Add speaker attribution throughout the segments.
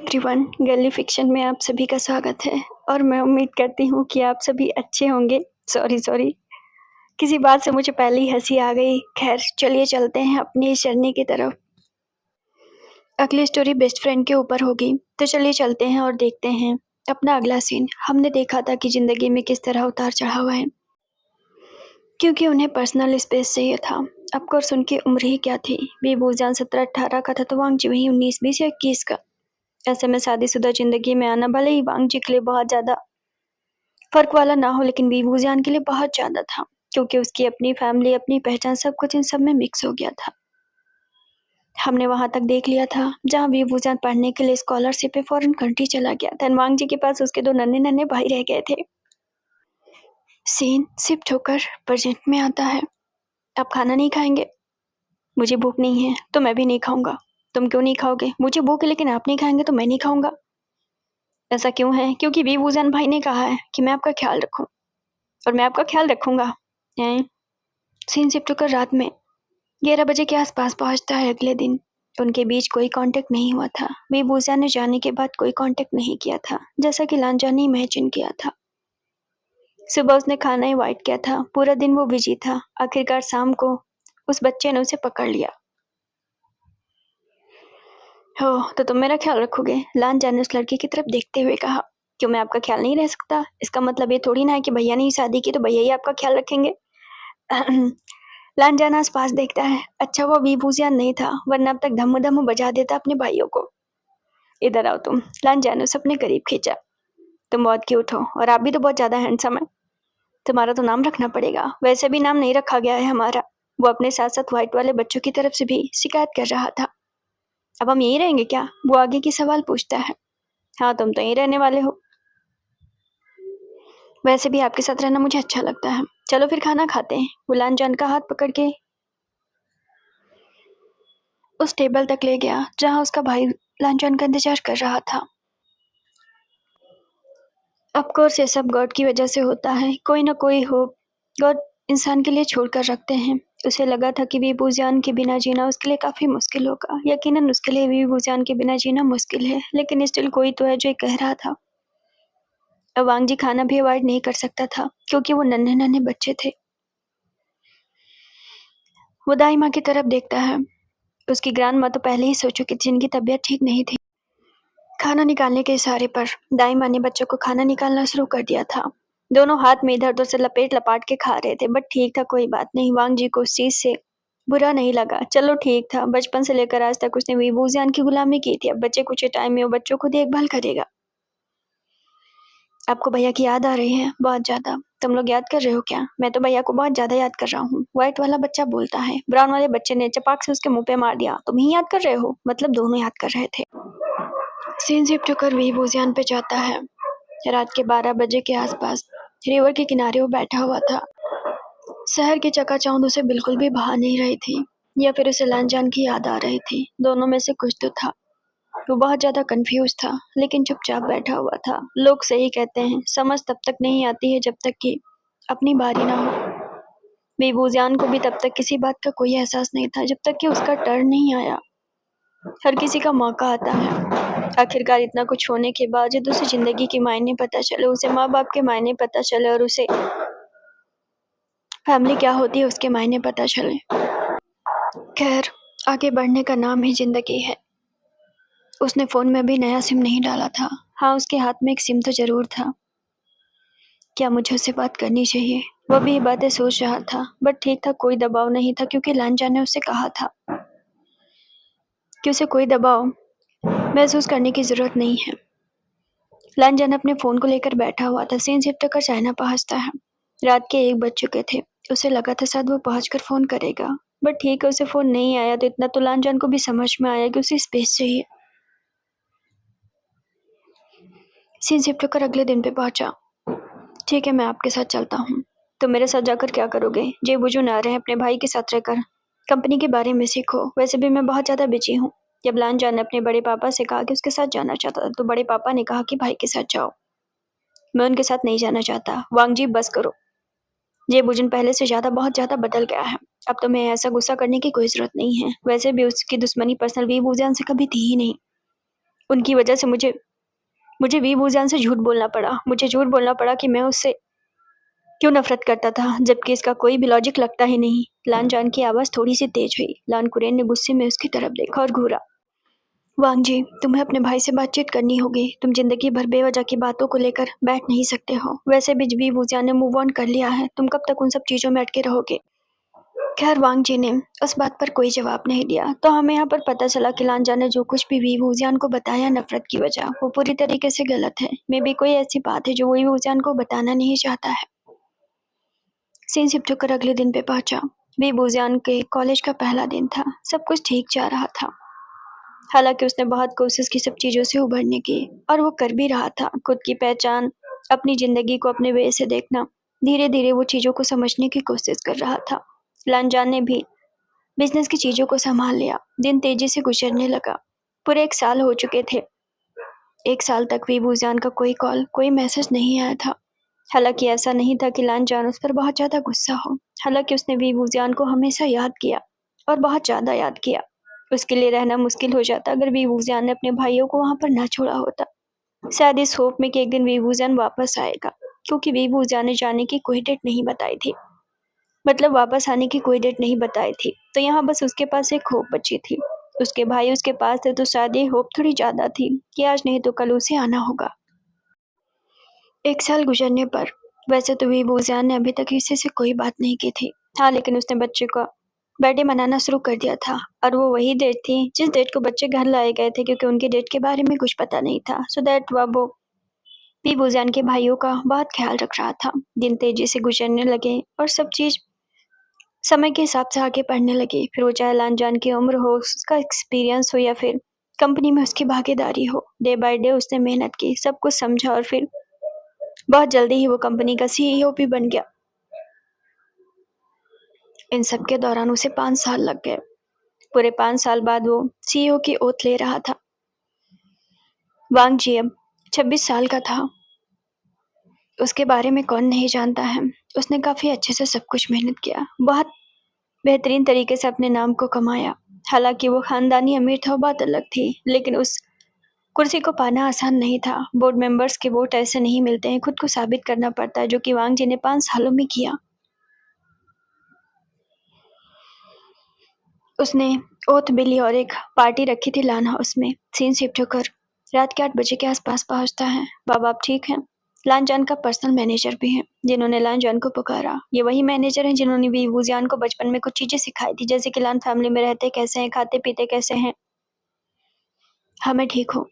Speaker 1: Everyone, girly fiction में आप सभी का स्वागत है और मैं उम्मीद करती हूँ कि आप सभी अच्छे होंगे। सॉरी, किसी बात से मुझे पहले ही हंसी आ गई। खैर, चलिए चलते हैं अपनी इस जर्नी की तरफ। अगली स्टोरी बेस्ट फ्रेंड के ऊपर होगी, तो चलिए चलते हैं और देखते हैं अपना अगला सीन। हमने देखा था कि जिंदगी में किस तरह उतार चढ़ाव है, क्योंकि उन्हें पर्सनल स्पेस चाहिए था। ऑफकोर्स उनकी उम्र ही क्या थी, वीवूजान 17-18 का था तो वांग जी वही 19-20 या 21 का। ऐसे में शादीशुदा जिंदगी में आना भले ही वांग जी के लिए बहुत ज्यादा फर्क वाला ना हो, लेकिन वीवूजान के लिए बहुत ज्यादा था, क्योंकि उसकी अपनी फैमिली, अपनी पहचान, सब कुछ इन सब में मिक्स हो गया था। हमने वहां तक देख लिया था जहाँ वीवूजान पढ़ने के लिए स्कॉलरशिप पे फॉरेन कंट्री चला गया था। वांग जी के पास उसके 2 नन्हे नन्हे भाई रह गए थे। सीन शिफ्ट होकर प्रेजेंट में आता है। आप खाना नहीं खाएंगे? मुझे भूख नहीं है तो मैं भी नहीं खाऊंगा। तुम क्यों नहीं खाओगे? मुझे भूख है लेकिन आप नहीं खाएंगे तो मैं नहीं खाऊंगा। ऐसा क्यों है? क्योंकि वीवूजान भाई ने कहा है कि मैं आपका ख्याल रखूं और मैं आपका ख्याल रखूंगा। सीन शिफ्ट होकर रात में 11 बजे के आसपास पहुंचता है अगले दिन। उनके बीच कोई कांटेक्ट नहीं हुआ था। वीवूजान ने जाने के बाद कोई कांटेक्ट नहीं किया था, जैसा कि लांजा ने इमेजिन किया था। सुबह उसने खाना इनवाइट किया था, पूरा दिन वो बिजी था। आखिरकार शाम को उस बच्चे ने उसे पकड़ लिया। हो, तो तुम मेरा ख्याल रखोगे? लांजा ने उस लड़की की तरफ देखते हुए कहा। क्यों मैं आपका ख्याल नहीं रह सकता? इसका मतलब ये थोड़ी ना है कि भैया ने ही शादी की तो भैया ही आपका ख्याल रखेंगे। लांजा आस पास देखता है। अच्छा, वो वीवूजान नहीं था, वरना अब तक धम्मू धम्मू बजा देता अपने भाइयों को। इधर आओ तुम। लांजा ने उसे अपने करीब खींचा। तुम बहुत क्यूट हो और आप भी तो बहुत ज्यादा हैंडसम है। तुम्हारा तो नाम रखना पड़ेगा। वैसे भी नाम नहीं रखा गया है हमारा। वो अपने साथ साथ व्हाइट वाले बच्चों की तरफ से भी शिकायत कर रहा था। अब हम यहीं रहेंगे क्या? वो आगे की सवाल पूछता है। हाँ, तुम तो यहीं रहने वाले हो। वैसे भी आपके साथ रहना मुझे अच्छा लगता है। चलो फिर खाना खाते हैं। वो लांजान का हाथ पकड़ के उस टेबल तक ले गया जहां उसका भाई लांजान का इंतजार कर रहा था। ऑफ कोर्स ये सब गॉड की वजह से होता है। कोई ना कोई हो गॉड इंसान के लिए छोड़ कर रखते हैं। उसे लगा था कि वीवूजान के बिना जीना उसके लिए काफी मुश्किल होगा। यकीनन उसके लिए वीवूजान के बिना जीना मुश्किल है, लेकिन स्टिल कोई तो है जो ये कह रहा था। अब वांग जी खाना भी अवॉइड नहीं कर सकता था, क्योंकि वो नन्हे नन्हे बच्चे थे। वो दाई माँ की तरफ देखता है। उसकी ग्रैंड माँ तो पहले ही सोचो कि जिनकी तबीयत ठीक नहीं थी। खाना निकालने के इशारे पर दाई माँ ने बच्चों को खाना निकालना शुरू कर दिया था। दोनों हाथ में इधर उधर से लपेट लपाट के खा रहे थे, बट ठीक था, कोई बात नहीं। वांग जी को उस चीज से बुरा नहीं लगा। चलो ठीक था, बचपन से लेकर आज तक उसने वीवूजान की गुलामी की थी। अब बच्चे कुछ टाइम में वो बच्चों को देखभाल करेगा। आपको भैया की याद आ रही है? बहुत ज्यादा। तुम लोग याद कर रहे हो क्या? मैं तो भैया को बहुत ज्यादा याद कर रहा हूँ। व्हाइट वाला बच्चा बोलता है। ब्राउन वाले बच्चे ने चपाक से उसके मुंह पे मार दिया। तुम ही याद कर रहे हो? मतलब दोनों याद कर रहे थे। सीन शिफ्ट होकर वीवूजान पे जाता है। रात के 12 बजे के आसपास रिवर के किनारे वो बैठा हुआ था। शहर की चकाचौंध उसे बिल्कुल भी भा नहीं रही थी, या फिर उसे लांजान की याद आ रही थी। दोनों में से कुछ तो था। वो बहुत ज्यादा कंफ्यूज था, लेकिन चुपचाप बैठा हुआ था। लोग सही कहते हैं, समझ तब तक नहीं आती है जब तक कि अपनी बारी ना हो। वीवूजान को भी तब तक किसी बात का कोई एहसास नहीं था जब तक कि उसका टर्न नहीं आया। हर किसी का मौका आता है। आखिरकार इतना कुछ होने के बावजूद उसे जिंदगी के मायने पता चले, उसे माँ बाप के मायने पता चले और उसे फैमिली क्या होती है उसके मायने पता चले। खैर, आगे बढ़ने का नाम ही जिंदगी है। उसने फोन में भी नया सिम नहीं डाला था। हाँ, उसके हाथ में एक सिम तो जरूर था। क्या मुझे उससे बात करनी चाहिए? वह भी ये बातें सोच रहा था, बट ठीक था, कोई दबाव नहीं था, क्योंकि लांजा ने उससे कहा था कि उसे कोई दबाव महसूस करने की जरूरत नहीं है। लांजन अपने फोन को लेकर बैठा हुआ था। सीन शिफ्ट कर चाइना पहुंचता है। रात के 1 बज चुके थे। उसे लगा था शायद वो पहुंचकर फोन करेगा, बट ठीक है, उसे फोन नहीं आया तो इतना तो लांजन को भी समझ में आया कि उसे स्पेस चाहिए। सीन शिफ्ट कर अगले दिन पे पहुंचा। ठीक है, मैं आपके साथ चलता हूँ। तो मेरे साथ जाकर क्या करोगे? जे बुजू ना रहे, अपने भाई के साथ रहकर कंपनी के बारे में सीखो। वैसे भी मैं बहुत ज्यादा बिजी हूँ। जब लांजन ने अपने बड़े पापा से कहा कि उसके साथ जाना चाहता था, तो बड़े पापा ने कहा कि भाई के साथ जाओ। मैं उनके साथ नहीं जाना चाहता। वांग जी, बस करो। ये बुजुन पहले से ज्यादा बहुत ज्यादा बदल गया है। अब तुम्हें ऐसा गुस्सा करने की कोई जरूरत नहीं है। वैसे भी उसकी दुश्मनी पर्सनल वी बुजान से कभी थी ही नहीं। उनकी वजह से मुझे मुझे वी वूज़ान से झूठ बोलना पड़ा। मुझे झूठ बोलना पड़ा कि मैं उससे क्यों नफ़रत करता था, जबकि इसका कोई भी लॉजिक लगता ही नहीं। लानजान की आवाज़ थोड़ी-सी तेज़ हुई। लान कुरैन ने गुस्से में उसकी तरफ देखा और घूरा। वांग जी, तुम्हें अपने भाई से बातचीत करनी होगी। तुम ज़िंदगी भर बेवजह की बातों को लेकर बैठ नहीं सकते हो। वैसे भी वी वूज़ान ने मूव ऑन कर लिया है। तुम कब तक उन सब चीज़ों में अटके रहोगे? खैर वांग जी ने उस बात पर कोई जवाब नहीं दिया। तो हमें यहाँ पर पता चला कि लानजान ने जो कुछ भी वी वूज़ान को बताया नफ़रत की वजह, वो पूरी तरीके से गलत है। मे बी कोई ऐसी बात है जो वी वूज़ान को बताना नहीं चाहता है। सीन शिफ्ट होकर अगले दिन पे पहुंचा। वी वूज़ान के कॉलेज का पहला दिन था। सब कुछ ठीक जा रहा था। हालांकि उसने बहुत कोशिश की सब चीज़ों से उभरने की, और वो कर भी रहा था। खुद की पहचान, अपनी ज़िंदगी को अपने वे से देखना, धीरे-धीरे वो चीज़ों को समझने की कोशिश कर रहा था। लानजान ने भी बिज़नेस की चीज़ों को सँभाल लिया। दिन तेज़ी से गुज़रने लगा। पूरे 1 साल हो चुके थे। 1 साल तक वी वूज़ान का कोई कॉल, कोई मैसेज नहीं आया था। हालांकि ऐसा नहीं था कि लानजान उस पर बहुत ज़्यादा गुस्सा हो। हालांकि उसने वी वूज़ान को हमेशा याद किया, और बहुत ज़्यादा याद किया। उसके लिए रहना मुश्किल हो जाता अगर वी वूज़ान ने अपने भाइयों को वहाँ पर ना छोड़ा होता। शायद इस होप में कि एक दिन वी वूज़ान वापस आएगा, क्योंकि वी वूज़ान ने जाने की कोई डेट नहीं बताई थी। मतलब वापस आने की कोई डेट नहीं बताई थी। तो यहाँ बस उसके पास एक होप बची थी। उसके भाई उसके पास थे, तो शायद ये होप थोड़ी ज़्यादा थी कि आज नहीं तो कल उसे आना होगा। 1 साल गुजरने पर वैसे तो वी वूज़ान ने अभी तक किसी से कोई बात नहीं की थी। हाँ, लेकिन उसने बच्चे का बर्थडे मनाना शुरू कर दिया था, और वो वही डेट थी जिस डेट को बच्चे घर लाए गए थे, क्योंकि उनके डेट के बारे में कुछ पता नहीं था। सो दैट वो वी वूज़ान के भाइयों का बहुत ख्याल रख रहा था। दिन तेजी से गुजरने लगे और सब चीज़ समय के हिसाब से आगे बढ़ने लगी। फिर वो चाहे लानजान की उम्र हो, उसका एक्सपीरियंस हो, या फिर कंपनी में उसकी भागीदारी हो, डे बाय डे उसने मेहनत की, सब कुछ समझा, और फिर बहुत जल्दी ही वो कंपनी का सीईओ भी बन गया। इन सब के दौरान उसे 5 साल लग गए। पूरे 5 साल बाद वो सीईओ की ओथ ले रहा था। वांग जी अब 26 साल का था। उसके बारे में कौन नहीं जानता है। उसने काफ़ी अच्छे से सब कुछ मेहनत किया, बहुत बेहतरीन तरीके से अपने नाम को कमाया। हालांकि वो खानदानी अमीर था, वो बात अलग थी, लेकिन उस कुर्सी को पाना आसान नहीं था। बोर्ड मेंबर्स के वोट ऐसे नहीं मिलते हैं, खुद को साबित करना पड़ता है, जो कि वांग जी ने 5 सालों में किया। उसने ओथ बिली और एक पार्टी रखी थी लान हाउस में। सीन शिफ्ट होकर रात के 8 बजे के आसपास पहुंचता है। बाबा आप ठीक हैं? लानजान का पर्सनल मैनेजर भी है, जिन्होंने लानजान को पुकारा। ये वही मैनेजर हैं जिन्होंने वी वूज़ान को बचपन में कुछ चीज़ें सिखाई थी, जैसे कि लान फैमिली में रहते कैसे हैं, खाते पीते कैसे हैं। हाँ, मैं ठीक हूँ।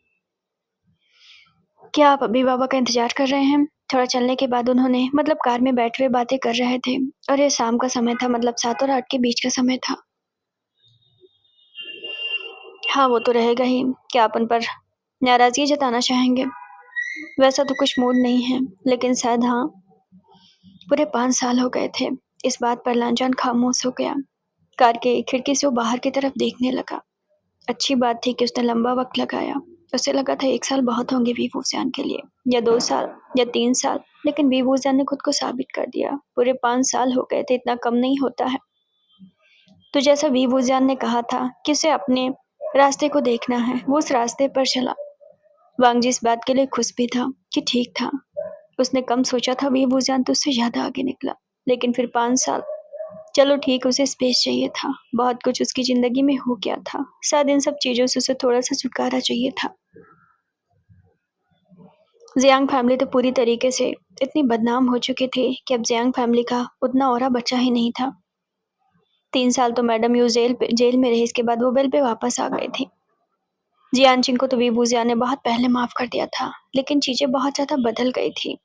Speaker 1: क्या आप अभी बाबा का इंतजार कर रहे हैं? थोड़ा चलने के बाद उन्होंने कार में बैठे हुए बातें कर रहे थे, और ये शाम का समय था, 7 और 8 के बीच का समय था। हाँ, वो तो रहेगा ही। क्या आप उन पर नाराज़गी जताना चाहेंगे? वैसा तो कुछ मूड नहीं है, लेकिन शायद हाँ। पूरे 5 साल हो गए थे। इस बात पर लानजान खामोश हो गया। कार के खिड़की से वो बाहर की तरफ देखने लगा। अच्छी बात थी कि उसने लंबा वक्त लगाया। उसे लगा था 1 साल बहुत होंगे वी वूज़ान के लिए, या 2 साल, या 3 साल, लेकिन वी वूज़ान ने खुद को साबित कर दिया। पूरे 5 साल हो गए थे, इतना कम नहीं होता है। तो जैसा वी वूज़ान ने कहा था कि उसे अपने रास्ते को देखना है, वो उस रास्ते पर चला। वांग जी इस बात के लिए खुश भी था कि ठीक था। उसने कम सोचा था वी वूज़ान तो उससे ज़्यादा आगे निकला। लेकिन फिर 5 साल, चलो ठीक, उसे स्पेस चाहिए था। बहुत कुछ उसकी ज़िंदगी में हो गया था। शायद इन सब चीज़ों से उसे थोड़ा-सा छुटकारा चाहिए था। ज़ियांग फैमिली तो पूरी तरीके से इतनी बदनाम हो चुकी थी कि अब ज़ियांग फैमिली का उतना ऑरा बचा ही नहीं था। 3 साल तो मैडम यू जेल में रही, इसके बाद वो बेल पे वापस आ गई थी। जियानचिंग को तो वी वूज़ान ने बहुत पहले माफ़ कर दिया था, लेकिन चीज़ें बहुत ज़्यादा बदल गई थी।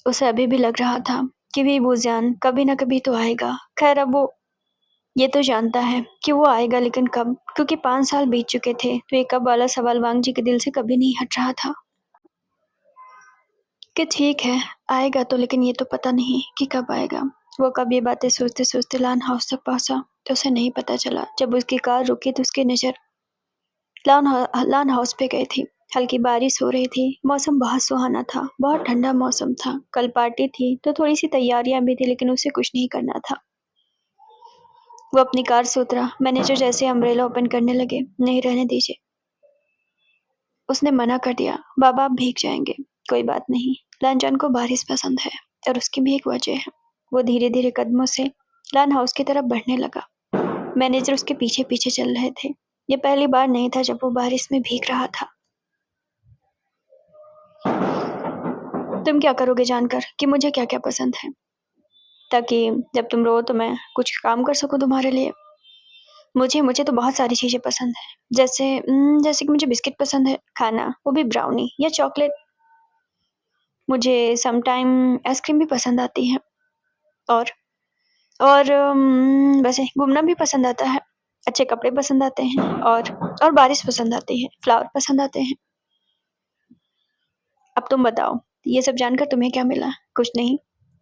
Speaker 1: उसे अभी भी लग रहा था कि वी वूज़ान कभी न कभी तो आएगा। खैर अब वो ये तो जानता है कि वो आएगा, लेकिन कब? क्योंकि 5 साल बीत चुके थे, तो ये कब वाला सवाल वांग जी के दिल से कभी नहीं हट रहा था। कि ठीक है, आएगा तो, लेकिन ये तो पता नहीं कि कब आएगा। वो कब ये बातें सोचते-सोचते लान हाउस तक पहुँचा, तो उसे नहीं पता चला। जब उसकी कार रुकी तो उसकी नज़र लान हाउस पे गई थी। हल्की बारिश हो रही थी, मौसम बहुत सुहाना था, बहुत ठंडा मौसम था। कल पार्टी थी, तो थोड़ी-सी तैयारियां भी थी, लेकिन उसे कुछ नहीं करना था। वो अपनी कार से उतरा। मैनेजर जैसे अम्ब्रेला ओपन करने लगे। नहीं, रहने दीजिए। उसने मना कर दिया, बाबा आप भीग जाएंगे। कोई बात नहीं, लानजान को बारिश पसंद है और उसकी भी एक वजह है। वो धीरे धीरे कदमों से लान हाउस की तरफ बढ़ने लगा। मैनेजर उसके पीछे पीछे चल रहे थे। ये पहली बार नहीं था जब वो बारिश में भीग रहा था। तुम क्या करोगे जानकर कि मुझे क्या क्या पसंद है, ताकि जब तुम रो तो मैं कुछ काम कर सकूं तुम्हारे लिए? मुझे मुझे तो बहुत सारी चीजें पसंद है, जैसे कि मुझे बिस्किट पसंद है खाना, वो भी ब्राउनी या चॉकलेट। मुझे समटाइम आइसक्रीम भी पसंद आती है, और वैसे घूमना भी पसंद आता है, अच्छे कपड़े पसंद आते हैं, और बारिश पसंद आती है, फ्लावर पसंद आते हैं। अब तुम बताओ, ये सब जानकर तुम्हें क्या मिला? कुछ नहीं,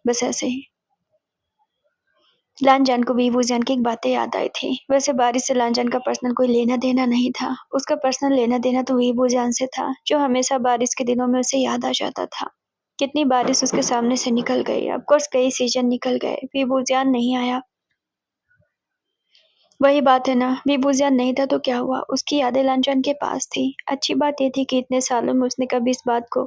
Speaker 1: बस ऐसे ही। लानजान को वीवूजियान की एक बातें याद आई थी। वैसे बारिश से लानजान का पर्सनल कोई लेना देना नहीं था। उसका पर्सनल लेना देना तो वीवूजियान से था, जो हमेशा बारिश के दिनों में उसे याद आ जाता था। कितनी बारिश उसके सामने से निकल गई, ऑफकोर्स कई सीजन निकल गए, वीवूजियान नहीं आया। वही बात है ना, वीवूजियान नहीं था तो क्या हुआ, उसकी यादें लानजान के पास थी। अच्छी बात ये थी कि इतने सालों में उसने कभी इस बात को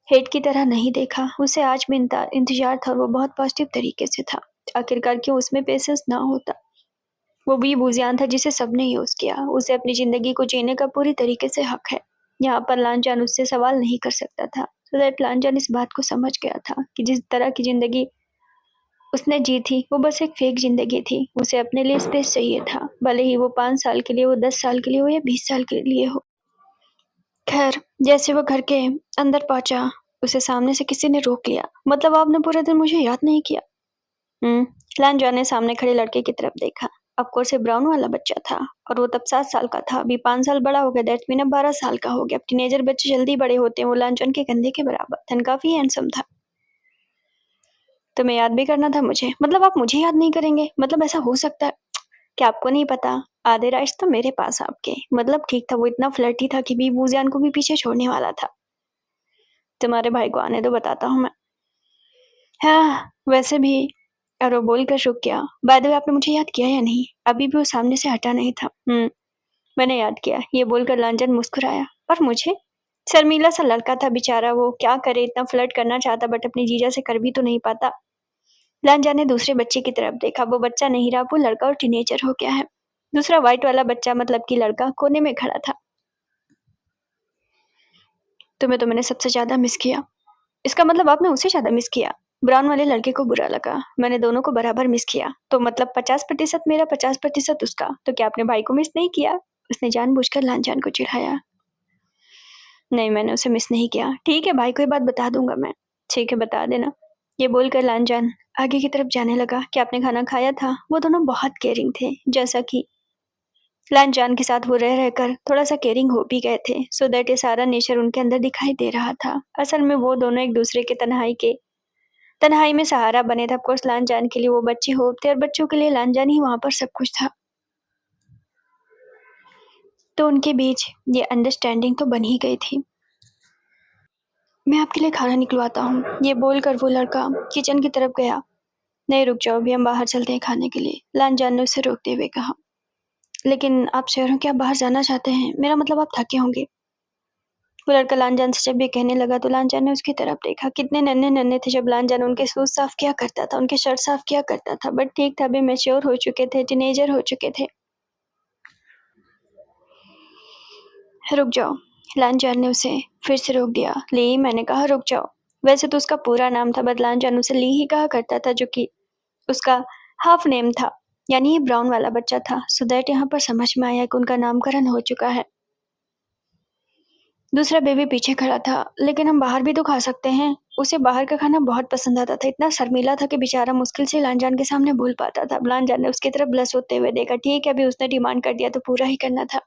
Speaker 1: हेट की तरह नहीं देखा। उसे आज भी इंतजार था और वो बहुत पॉजिटिव तरीके से था। आखिरकार क्यों उसमें पेशेंस ना होता? वो भी बुझियान था जिसे सबने यूज किया। उसे अपनी जिंदगी को जीने का पूरी तरीके से हक है। यहाँ पर लानजान उससे सवाल नहीं कर सकता था। सो दैट लानजान इस बात को समझ गया था कि जिस तरह की जिंदगी उसने जी थी वो बस एक फेक जिंदगी थी। उसे अपने लिए स्पेस चाहिए था, भले ही वो 5 साल के लिए हो, 10 साल के लिए हो या 20 साल के लिए हो। खैर, जैसे वो घर के अंदर पहुंचा, उसे सामने से किसी ने रोक लिया। मतलब आपने पूरे दिन मुझे याद नहीं किया? लानजान ने सामने खड़े लड़के की तरफ देखा। ऑफ कोर्स ये ब्राउन वाला बच्चा था, और वो तब 7 साल का था। अभी 5 साल बड़ा हो गया, दैट्स मीन अब 12 साल का हो गया। अब टीनेजर बच्चे जल्दी बड़े होते हैं। वो लानजान के कंधे के बराबर था, काफी हैंडसम था। तुम्हें याद भी करना था मुझे? मतलब आप मुझे याद नहीं करेंगे? मतलब ऐसा हो सकता है? क्या आपको नहीं पता, आधे राइट्स तो मेरे पास आपके। मतलब ठीक था, वो इतना फ्लर्टी था कि बूजियान को भी पीछे छोड़ने वाला था। तुम्हारे भाई को आने दो, बताता हूँ मैं। हाँ, वैसे भी। और वो बोलकर रुक गया। बाय द वे, आपने मुझे याद किया या नहीं? अभी भी वो सामने से हटा नहीं था। मैंने याद किया, ये बोलकर लांजन मुस्कुराया। और मुझे? शर्मीला सा लड़का था बेचारा, वो क्या करे, इतना फ्लर्ट करना चाहता बट अपनी जीजा से कर भी तो नहीं पाता। लांजा ने दूसरे बच्चे की तरफ देखा। वो बच्चा नहीं रहा, वो लड़का और टीनेजर हो गया है। दूसरा व्हाइट वाला बच्चा, मतलब कि लड़का, कोने में खड़ा था। तुम्हें तो मैंने सबसे ज्यादा मिस किया। इसका मतलब आपने उसे ज्यादा मिस किया? ब्राउन वाले लड़के को बुरा लगा। मैंने दोनों को बराबर मिस किया, तो मतलब 50% मेरा, 50% उसका। तो क्या आपने भाई को मिस नहीं किया? उसने जानबूझकर लांजान को चिढ़ाया। नहीं, मैंने उसे मिस नहीं किया। ठीक है भाई, कोई बात बता दूंगा मैं। ठीक है, बता देना। ये बोलकर लांजान आगे की तरफ जाने लगा। क्या आपने खाना खाया था? वो दोनों बहुत केयरिंग थे, जैसा कि लांजान के साथ वो रह रहकर थोड़ा सा केयरिंग हो भी गए थे। सो दैट ये सारा नेचर उनके अंदर दिखाई दे रहा था। असल में वो दोनों एक दूसरे के तन्हाई में सहारा बने थे। ऑफकोर्स लानजान के लिए वो बच्चे होप थे, और बच्चों के लिए लानजान ही वहां पर सब कुछ था। तो उनके बीच ये अंडरस्टैंडिंग तो बन ही गई थी। मैं आपके लिए खाना निकलवाता हूँ, ये बोलकर वो लड़का किचन की तरफ गया। नहीं, रुक जाओ, अभी हम बाहर चलते हैं खाने के लिए, लानजान ने उसे रोकते हुए कहा। लेकिन आप श्योर हो कि आप बाहर जाना चाहते हैं? मेरा मतलब आप थके होंगे। वो लड़का लानजान से जब ये कहने लगा तो लानजान ने उसकी तरफ देखा। कितने नन्हे नन्हे थे जब लानजान उनके शूज साफ किया करता था, उनके शर्ट साफ किया करता था। बट ठीक था, अभी मैच्योर हो चुके थे, टीनेजर हो चुके थे। रुक जाओ, लानजान ने उसे फिर से रोक दिया। ली, मैंने कहा रुक जाओ। वैसे तो उसका पूरा नाम था, बट लानजान उसे ली ही कहा करता था, जो कि उसका हाफ नेम था। यानी ये ब्राउन वाला बच्चा था। सो दैट यहाँ पर समझ में आया कि उनका नामकरण हो चुका है। दूसरा बेबी पीछे खड़ा था। लेकिन हम बाहर भी तो खा सकते हैं। उसे बाहर का खाना बहुत पसंद आता था। इतना शर्मीला था कि बेचारा मुश्किल से लानजान के सामने बोल पाता था। लानजान ने उसकी तरफ ब्लश होते हुए देखा। ठीक है, अभी उसने डिमांड कर दिया तो पूरा ही करना था।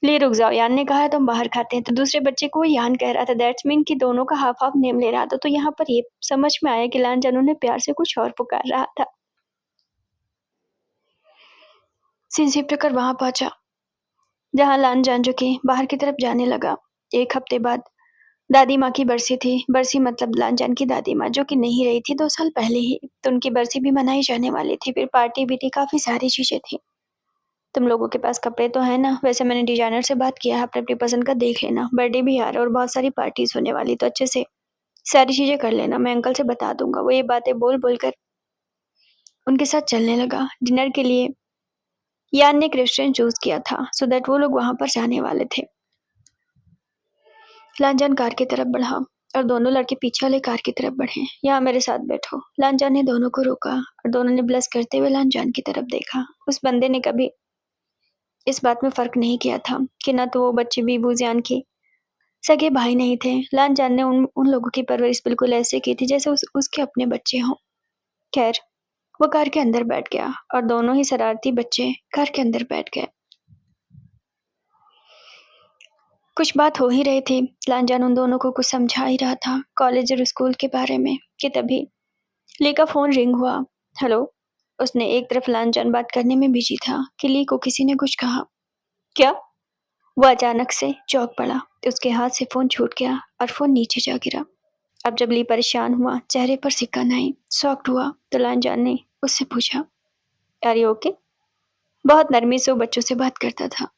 Speaker 1: ले, रुक जाओ, यान ने कहा है तो हम बाहर खाते हैं। तो दूसरे बच्चे को वो यान कह रहा था। दैट्स मीन कि दोनों का हाफ हाफ नेम ले रहा था। तो यहाँ पर ये समझ में आया कि लानजान उन्हें प्यार से कुछ और पुकार रहा था। सीन शिफ्ट कर वहां पहुंचा जहां लानजान जो कि बाहर की तरफ जाने लगा। एक हफ्ते बाद दादी माँ की बरसी थी। बरसी मतलब लानजान की दादी माँ, जो कि नहीं रही थी 2 साल पहले ही। तो उनकी बरसी भी मनाई जाने वाली थी, फिर पार्टी भी थी, काफी सारी चीजें थी। तुम लोगों के पास कपड़े तो हैं ना? वैसे मैंने डिजाइनर से बात किया है, अपनी पसंद का देख लेना। बर्थडे भी आ रहा है और बहुत सारी पार्टीज होने वाली, तो अच्छे से सारी चीजें कर लेना। मैं अंकल से बता दूंगा। वो ये बातें बोल बोल कर उनके साथ चलने लगा। डिनर के लिए यान ने एक रेस्टोरेंट चूज किया था सो दैट वो लोग वहां पर जाने वाले थे। लांजान कार की तरफ बढ़ा और दोनों लड़के पीछे वाले कार की तरफ बढ़े। यहाँ मेरे साथ बैठो। लांजान ने दोनों को रोका और दोनों ने ब्लश करते हुए लांजान की तरफ देखा। उस बंदे ने कभी इस बात में फर्क नहीं किया था कि न तो वो बच्चे बीबू जान की सगे भाई नहीं थे। लांजान ने उन लोगों की परवरिश बिल्कुल ऐसे की थी जैसे उसके अपने बच्चे हों। खैर, वो कार के अंदर बैठ गया और दोनों ही शरारती बच्चे कार के अंदर बैठ गए। कुछ बात हो ही रही थी। लांजान उन दोनों को कुछ समझा ही रहा था कॉलेज और स्कूल के बारे में कि तभी ली का फोन रिंग हुआ। हेलो। उसने एक तरफ लांजान बात करने में बिजी था कि ली को किसी ने कुछ कहा। क्या? वो अचानक से चौंक पड़ा। उसके हाथ से फोन छूट गया और फोन नीचे जा गिरा। अब जब ली परेशान हुआ, चेहरे पर सिक्का नहीं, शॉक्ड हुआ, तो लांजान ने उससे पूछा, आर यू ओके? बहुत नरमी से वो बच्चों से बात करता था।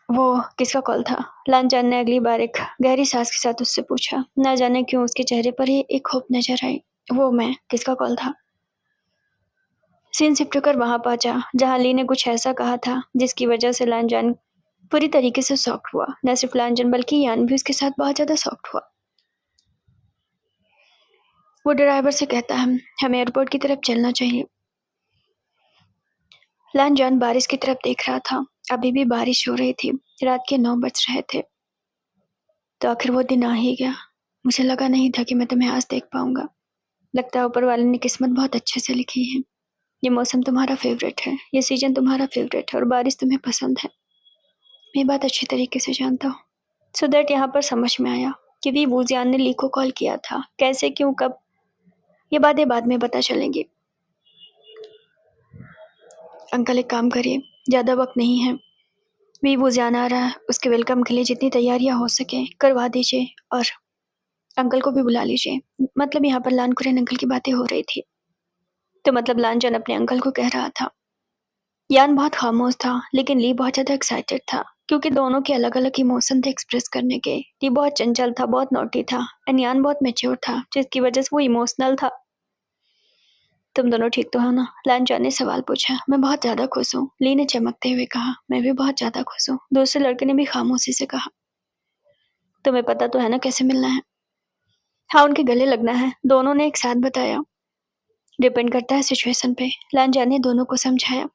Speaker 1: वो किसका कॉल था? लांजान ने अगली बार एक गहरी सांस के साथ उससे पूछा। न जाने क्यों उसके चेहरे पर ही एक होप नजर आई। वो मैं, किसका कॉल था? सीन शिफ्ट होकर वहां पहुंचा जहां ली ने कुछ ऐसा कहा था जिसकी वजह से लांजान पूरी तरीके से शॉक्ड हुआ। न सिर्फ लांजान बल्कि यान भी उसके साथ बहुत ज्यादा शॉक्ड हुआ। वो ड्राइवर से कहता है हमें एयरपोर्ट की तरफ चलना चाहिए। लांजान बारिश की तरफ देख रहा था। अभी भी बारिश हो रही थी। रात के 9 बज रहे थे। तो आखिर वो दिन आ ही गया। मुझे लगा नहीं था कि मैं तुम्हें आज देख पाऊंगा। लगता है ऊपर वाले ने किस्मत बहुत अच्छे से लिखी है। ये मौसम तुम्हारा फेवरेट है, ये सीजन तुम्हारा फेवरेट है और बारिश तुम्हें पसंद है। मैं बात अच्छी तरीके से जानता हूँ। सो दैट यहाँ पर समझ में आया कि वी बूजियान ने ली को कॉल किया था। कैसे, क्यों, कब, ये बातें बाद में पता चलेंगी। अंकल एक काम करिए, ज़्यादा वक्त नहीं है। वी बूजियान आ रहा है, उसके वेलकम के लिए जितनी तैयारियां हो सके करवा दीजिए और अंकल को भी बुला लीजिए। मतलब यहाँ पर लान कुरैन अंकल की बातें हो रही थी। तो मतलब लानजान अपने अंकल को कह रहा था। यान बहुत खामोश था लेकिन ली बहुत ज़्यादा एक्साइटेड था क्योंकि दोनों के अलग अलग इमोशन थे एक्सप्रेस करने के। ली बहुत चंचल था, बहुत नोटी था एंड यान बहुत मैच्योर था जिसकी वजह से वो इमोशनल था। तुम दोनों ठीक तो हो ना? लानजान ने सवाल पूछा। मैं बहुत ज़्यादा खुश हूँ, ली ने चमकते हुए कहा। मैं भी बहुत ज़्यादा खुश हूँ, दूसरे लड़के ने भी खामोशी से कहा। तुम्हें पता तो है ना कैसे मिलना है? हाँ, उनके गले लगना है, दोनों ने एक साथ बताया। डिपेंड करता है सिचुएशन पे, लानजान ने दोनों को समझाया।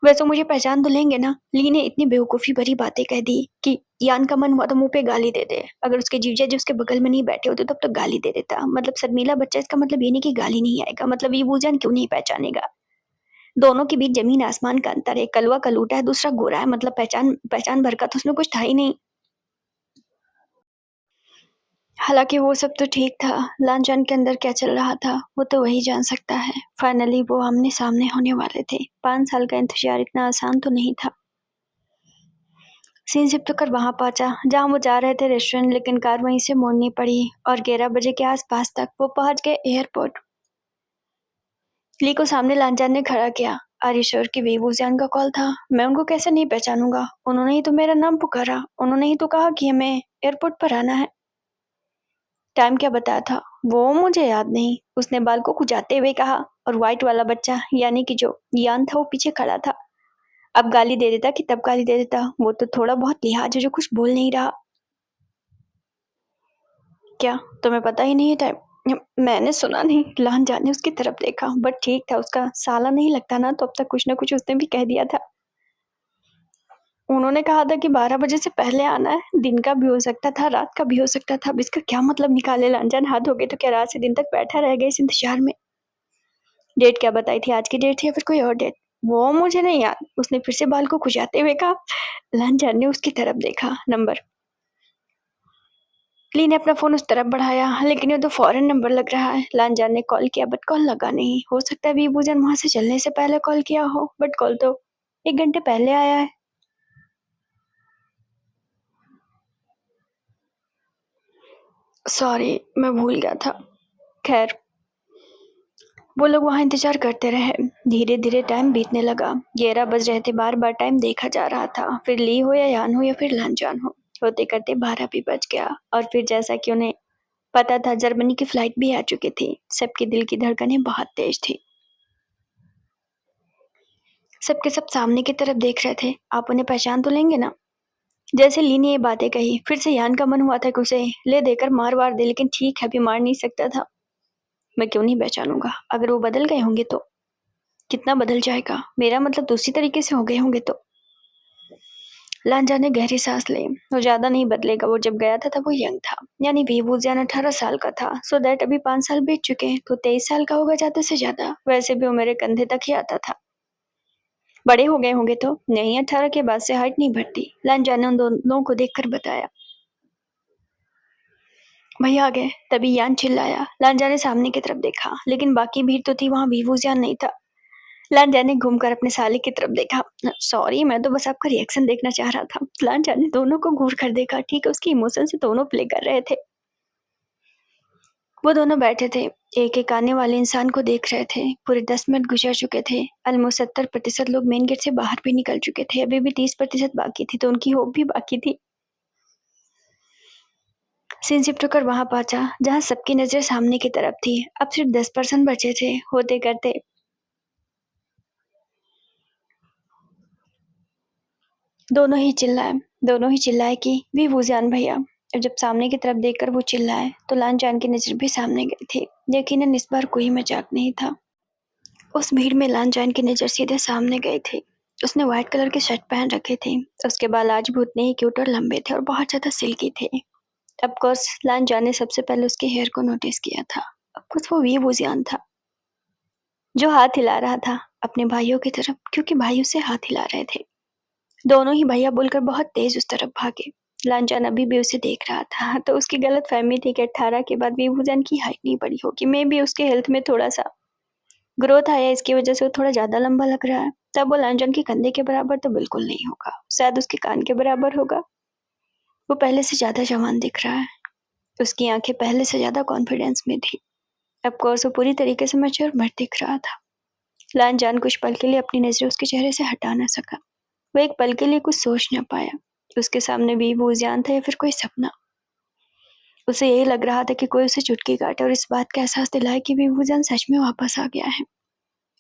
Speaker 1: वैसे मुझे पहचान तो लेंगे ना? ली ने इतनी बेवकूफ़ी भरी बातें कह दी कि यान का मन हुआ तो मुंह पे गाली दे दे। अगर उसके जीजा जी उसके बगल में नहीं बैठे होते तब तो गाली दे देता। मतलब शर्मीला बच्चा, इसका मतलब ये नहीं कि गाली नहीं आएगा। मतलब ये बूजान क्यों नहीं पहचानेगा? दोनों के बीच जमीन आसमान का अंतर है। कलवा कलूटा है, दूसरा गोरा है। मतलब पहचान पहचान भर का तो उसमें कुछ था ही नहीं। हालांकि वो सब तो ठीक था। लांजान के अंदर क्या चल रहा था वो तो वही जान सकता है। फाइनली वो आमने सामने होने वाले थे। 5 साल का इंतजार इतना आसान तो नहीं था। सीन शिफ्ट होकर वहां पहुंचा जहां वो जा रहे थे रेस्टोरेंट, लेकिन कार वहीं से मोड़नी पड़ी और 11 बजे के आसपास तक वो पहुंच गए एयरपोर्ट। ली को सामने लांजान ने खड़ा किया। आरिशोर की वेबूजान का कॉल था। मैं उनको कैसे नहीं पहचानूंगा? उन्होंने ही तो मेरा नाम पुकारा, उन्होंने ही तो कहा कि हमें एयरपोर्ट पर आना है। टाइम क्या बताया था वो मुझे याद नहीं, उसने बाल को खुजाते हुए कहा। और व्हाइट वाला बच्चा यानी कि जो यान था वो पीछे खड़ा था। अब गाली दे देता कि तब गाली दे देता, वो तो थोड़ा बहुत लिहाज है जो कुछ बोल नहीं रहा। क्या तुम्हें पता ही नहीं है टाइम? मैंने सुना नहीं। लांजान ने उसकी तरफ देखा, बट ठीक था, उसका साला नहीं लगता ना, तो अब तक कुछ ना कुछ उसने भी कह दिया था। उन्होंने कहा था कि 12 बजे से पहले आना है। दिन का भी हो सकता था, रात का भी हो सकता था। अब इसका क्या मतलब निकाले? लांजान हाथ हो गए तो क्या रात से दिन तक बैठा रह गया इस इंतजार में? डेट क्या बताई थी? आज की डेट थी या फिर कोई और डेट? वो मुझे नहीं याद, उसने फिर से बाल को खुजाते हुए कहा। लांजान ने उसकी तरफ देखा। नंबर। ली ने अपना फोन उस तरफ बढ़ाया, लेकिन ये तो फॉरेन नंबर लग रहा है। लांजान ने कॉल किया बट कॉल लगा नहीं। हो सकता है वीबूजन वहां से चलने से पहले कॉल किया हो, बट कॉल तो 1 घंटे पहले आया है। सॉरी, मैं भूल गया था। खैर, वो लोग वहाँ इंतजार करते रहे। धीरे धीरे टाइम बीतने लगा। 11 बज रहे थे। बार बार टाइम देखा जा रहा था, फिर ली हो या यान हो या फिर लांजान हो। होते करते 12 भी बज गया। और फिर जैसा कि उन्हें पता था, जर्मनी की फ्लाइट भी आ चुकी थी। सबके दिल की धड़कनें बहुत तेज थी। सबके सब सामने की तरफ देख रहे थे। आप उन्हें पहचान तो लेंगे ना? जैसे ली ने ये बातें कही, फिर से यान का मन हुआ था कि उसे ले देकर मार वार दे, लेकिन ठीक है, अभी मार नहीं सकता था। मैं क्यों नहीं पहचानूंगा? अगर वो बदल गए होंगे तो? कितना बदल जाएगा? मेरा मतलब दूसरी तरीके से हो गए होंगे तो? लांजा ने गहरी सांस ली। वो ज्यादा नहीं बदलेगा। वो जब गया था तब वो यंग था, यानी बेबूजियान 18 साल का था। सो दैट अभी 5 साल बीत चुके हैं, तो 23 साल का होगा ज्यादा से ज्यादा। वैसे भी वो मेरे कंधे तक ही आता था। बड़े हो गए होंगे तो? नहीं, 18 के बाद से हाइट नहीं बढ़ती, लांजा ने उन दोनों को देखकर बताया। भैया आ गए। तभी यान चिल्लाया। लांजा ने सामने की तरफ देखा, लेकिन बाकी भीड़ तो थी, वहां बेबूजियान नहीं था। लांजा ने घूमकर अपने साले की तरफ देखा। सॉरी, मैं तो बस आपका रिएक्शन देखना चाह रहा था। लांजा ने दोनों को घूर कर देखा। ठीक है, उसकी इमोशन से दोनों प्ले कर रहे थे। वो दोनों बैठे थे, एक एक आने वाले इंसान को देख रहे थे। पूरे 10 मिनट गुजर चुके थे। ऑलमोस्ट 70% लोग मेन गेट से बाहर भी निकल चुके थे। अभी भी 30% बाकी थी, तो उनकी होप भी बाकी थी। सीन शिफ्ट होकर वहां पहुंचा जहां सबकी नजर सामने की तरफ थी। अब सिर्फ 10% बचे थे। होते करते दोनों ही चिल्लाए कि वी वूजान भैया। और जब सामने की तरफ देखकर वो चिल्लाए, तो लान जान की नजर भी सामने गई थी। यकीनन इस बार कोई मजाक नहीं था। उस भीड़ में लान जान की नजर सीधे सामने गई थी। उसने व्हाइट कलर के शर्ट पहन रखे थे। उसके बाल आज भी उतने ही क्यूट और लंबे थे और बहुत ज्यादा सिल्की थे। ऑफ कोर्स लान जान ने सबसे पहले उसके हेयर को नोटिस किया था। ऑफ कोर्स वो वी वूजियान था, जो हाथ हिला रहा था अपने भाइयों की तरफ, क्योंकि भाई उसे हाथ हिला रहे थे। दोनों ही भैया बोलकर बहुत तेज उस तरफ भागे। लांजान अभी भी उसे देख रहा था, तो उसकी गलत फहमी थी कि 18 के बाद विभूजन की हाइट नहीं बढ़ी होगी। मे भी उसके हेल्थ में थोड़ा सा ग्रोथ आया, इसकी वजह से वो थोड़ा ज्यादा लंबा लग रहा है। तब वो लांजान के कंधे के बराबर तो बिल्कुल नहीं होगा, शायद उसके कान के बराबर होगा। वो पहले से ज्यादा जवान दिख रहा है। उसकी आंखें पहले से ज्यादा कॉन्फिडेंस में थी। ऑफकोर्स वो पूरी तरीके से मैच्योर मर्द दिख रहा था। लांजान कुछ पल के लिए अपनी नजरें उसके चेहरे से हटा न सका। वो एक पल के लिए कुछ सोच न पाया। उसके सामने भी वो जान था या फिर कोई सपना। उसे यही लग रहा था कि कोई उसे चुटकी काटे और इस बात का एहसास दिलाए कि विभूजान सच में वापस आ गया है।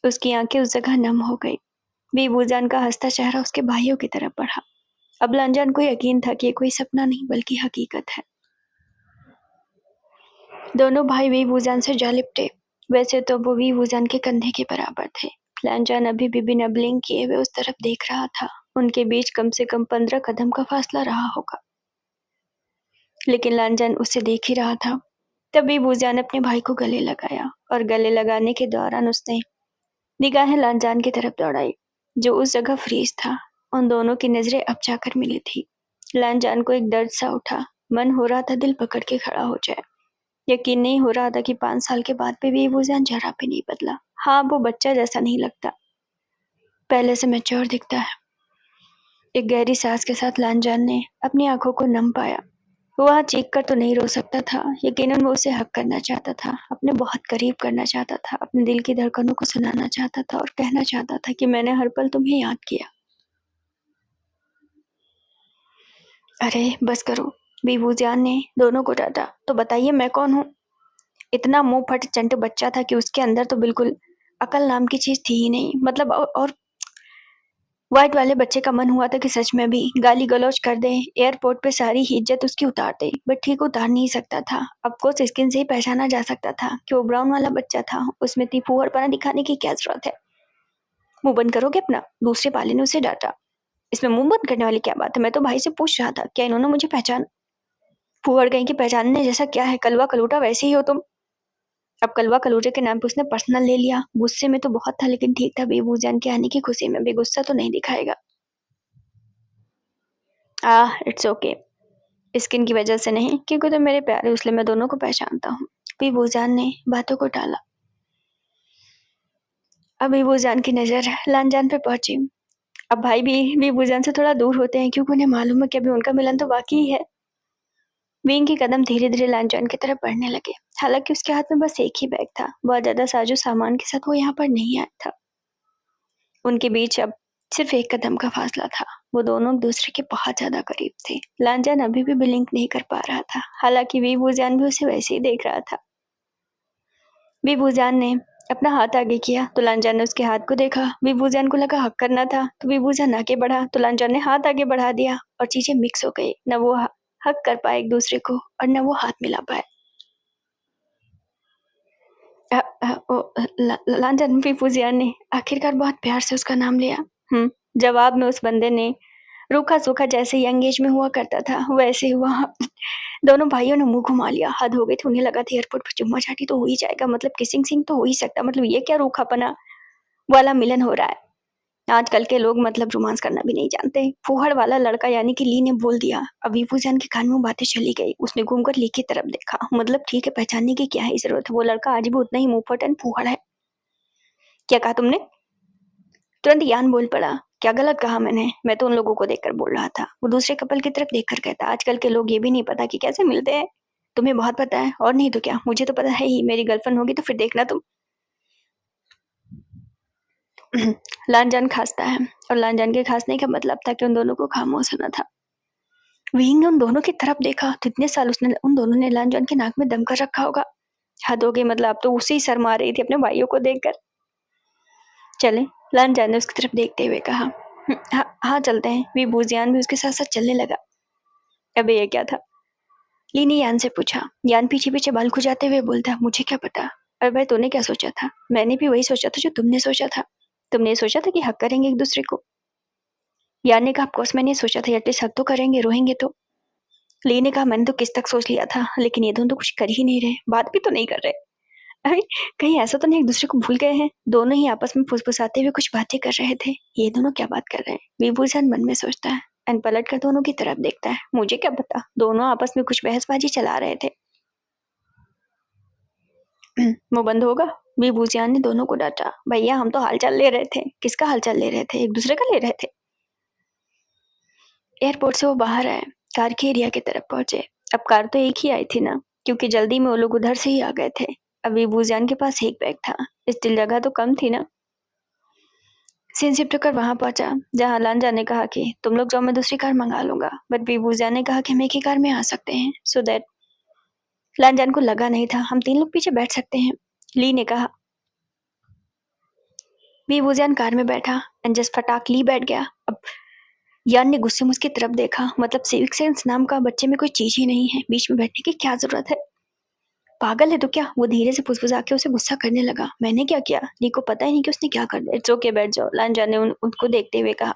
Speaker 1: उसकी आंखें उस जगह नम हो गई। विभूजान का हंसता चेहरा उसके भाइयों की तरफ बढ़ा। अब लांजान को यकीन था कि ये कोई सपना नहीं बल्कि हकीकत है। दोनों भाई विभूजान से जा लिपटे। वैसे तो वो विभूजान के कंधे के बराबर थे। लांजान अभी भी बिना ब्लिंक किए हुए उस तरफ देख रहा था। उनके बीच कम से कम 15 कदम का फासला रहा होगा, लेकिन लांजान उसे देख ही रहा था। तभी बूजान ने अपने भाई को गले लगाया, और गले लगाने के दौरान उसने निगाहें लांजान की तरफ दौड़ाई, जो उस जगह फ्रीज था। उन दोनों की नजरें अब जाकर मिली थी। लांजान को एक दर्द सा उठा। मन हो रहा था दिल पकड़ के खड़ा हो जाए। यकीन नहीं हो रहा था कि 5 साल के बाद भी बूजान जरा भी नहीं बदला। हाँ, वो बच्चा जैसा नहीं लगता, पहले से मैच्योर दिखता है। एक गहरी सांस के साथ लांजान ने अपनी आंखों को नम पाया। वो वहाँ चीख कर तो नहीं रो सकता था। यकीनन वो उसे हक करना चाहता था, अपने बहुत करीब करना चाहता था, अपने दिल की धड़कनों को सुनाना चाहता था और कहना चाहता था कि मैंने हर पल तुम्हें याद किया। अरे बस करो, बीबूजान ने दोनों को डांटा। तो बताइए मैं कौन हूँ? इतना मुंह फट चंट बच्चा था कि उसके अंदर तो बिल्कुल अकल नाम की चीज थी ही नहीं। मतलब और व्हाइट वाले बच्चे का मन हुआ था कि सच में भी गाली गलौज कर दे, एयरपोर्ट पे सारी ही इज्जत उसकी उतार दे, बट ठीक उतार नहीं सकता था। अब कोर्स स्किन से ही पहचाना जा सकता था कि वो ब्राउन वाला बच्चा था। उसमें इतनी फूहड़पना दिखाने की क्या जरूरत है? मुंह बंद करोगे अपना? दूसरे वाले ने उसे डांटा। इसमें मुंह बंद करने वाली क्या बात है? मैं तो भाई से पूछ रहा था, क्या इन्होंने मुझे पहचान? फूहड़ कहीं की पहचानने जैसा क्या है? कलवा कलूटा वैसे ही हो तुम। अब कलवा कलूटे के नाम पे उसने पर्सनल ले लिया। गुस्से में तो बहुत था, लेकिन ठीक था, बेबूजान के आने की खुशी में भी गुस्सा तो नहीं दिखाएगा। It's okay. स्किन की वजह से नहीं, क्योंकि तुम मेरे प्यारे, इसलिए मैं दोनों को पहचानता हूँ। बीबूजान ने बातों को टाला। अब बीबूजान की नजर लानजान पे पहुंची। अब भाई भी बीबूजान से थोड़ा दूर होते हैं, क्योंकि उन्हें मालूम है कि अभी उनका मिलन तो बाकी ही है। विंग के कदम धीरे-धीरे लालचंद की तरफ बढ़ने लगे। हालाँकि उसके हाथ में बस एक ही बैग था। बहुत ज़्यादा साजो-सामान के साथ वो यहाँ पर नहीं आया था। उनके बीच अब सिर्फ एक कदम का फासला था। वो दोनों एक-दूसरे के बहुत ज़्यादा करीब थे। लालचंद अभी भी ब्लिंक नहीं कर पा रहा था। हालाँकि वी वूज़ान भी उसे वैसे ही देख रहा था। वी वूज़ान ने अपना हाथ आगे किया तो लालचंद ने उसके हाथ को देखा। वी वूज़ान को लगा हग करना था तो वी वूज़ान आगे बढ़ा तो लालचंद ने हाथ आगे बढ़ा दिया और चीज़ें मिक्स हो गई। न वो हग कर पाए एक-दूसरे को और न वो हाथ मिला पाए। लालचंद वी वूज़ान ने आखिरकार बहुत प्यार से उसका नाम लिया। जवाब में उस बंदे ने रूखा-सूखा जैसे यंग एज में हुआ करता था वैसे हुआ। दोनों भाइयों ने मुँह घुमा लिया। हद हो गई थी। उन्हें लगा था एयरपोर्ट पर चुम्मा-चाटी तो हो ही जाएगा, मतलब किसिंग सीन तो हो ही सकता, मतलब ये क्या रूखापना वाला मिलन हो रहा है। आजकल के लोग मतलब रोमांस करना भी नहीं जानते। फूहड़ वाला लड़का यानी कि ली ने बोल दिया। अब वीवूज़ान के कान में बातें चली गई। उसने घूमकर ली की तरफ देखा। मतलब ठीक है, पहचानने की क्या ही ज़रूरत है, वो लड़का आज भी उतना ही मुँहफट एंड फूहड़ है। क्या कहा तुमने? तुरंत यान बोल पड़ा। क्या गलत कहा मैंने? मैं तो उन लोगों को देखकर बोल रहा था। वो दूसरे कपल की तरफ देखकर कहता, आजकल के लोग ये भी नहीं पता कि कैसे मिलते हैं। तुम्हें बहुत पता है, और नहीं तो क्या, मुझे तो पता है ही। मेरी गर्लफ्रेंड होगी तो फिर देखना तुम। लालचंद खांसता है और लालचंद के खांसने का मतलब था कि उन दोनों को खामोश होना था। विंग ने उन दोनों की तरफ देखा तो इतने साल उसने उन दोनों ने लालचंद के नाक में दम कर रखा होगा। हद हो गई, मतलब अब तो उसे ही शर्मा रही थी अपने भाइयों को देखकर। चले, लालचंद ने उसकी तरफ देखते हुए कहा। हाँ चलते हैं। वी वूज़ान भी उसके साथ साथ चलने लगा। अबे ये क्या था? ली ने यान से पूछा। यान पीछे पीछे बाल खुजाते हुए बोलता, मुझे क्या पता। अरे भाई, तूने क्या सोचा था? मैंने भी वही सोचा था जो तुमने सोचा था। तुमने सोचा था कि हक करेंगे एक दूसरे को। यान ने कहा, ऑफकोर्स मैंने सोचा था, एटलीस्ट हक तो करेंगे, रोएंगे तो। ली ने कहा, मैंने तो किस तक सोच लिया था, लेकिन ये दोनों तो कुछ कर ही नहीं रहे, बात भी तो नहीं कर रहे। अरे कहीं ऐसा तो नहीं एक दूसरे को भूल गए हैं? दोनों ही आपस में फुसफुसाते हुए कुछ बातें कर रहे थे। ये दोनों क्या बात कर रहे हैं? विभूषण मन में सोचता है एंड पलट कर दोनों की तरफ देखता है। मुझे क्या पता, दोनों आपस में कुछ बहसबाजी चला रहे थे। मुंह बंद होगा। विभूषण ने दोनों को डांटा। भैया हम तो हालचाल ले रहे थे। किसका हालचाल ले रहे थे? एक दूसरे का ले रहे थे। एयरपोर्ट से वो बाहर आए, कार के एरिया की तरफ पहुंचे। अब कार तो एक ही आई थी ना, क्योंकि जल्दी में वो लोग उधर से ही आ गए थे। अब विभूषण के पास एक बैग था, स्टिल जगह तो कम थी ना। सीन शिफ्ट होकर वहां पहुंचा जहां लांजा ने कहा कि तुम लोग जाओ, मैं दूसरी कार मंगा लूंगा। बट विभूषण ने कहा कि हम एक ही कार में आ सकते हैं, सो दैट लांजान को लगा नहीं था हम 3 लोग पीछे बैठ सकते हैं। ली ने कहा। विभूषण कार में बैठा एंड जस्ट फटाक ली बैठ गया। अब यान ने गुस्से में उसकी तरफ देखा। मतलब सिविक सेंस नाम का बच्चे में कोई चीज ही नहीं है, बीच में बैठने की क्या जरूरत है? पागल है तो क्या? वो धीरे से फुसफुसा के उसे गुस्सा करने लगा। मैंने क्या किया? ली को पता ही नहीं कि उसने क्या कर दिया। इट्स ओके, बैठ जाओ, लांजा ने उनको देखते हुए कहा।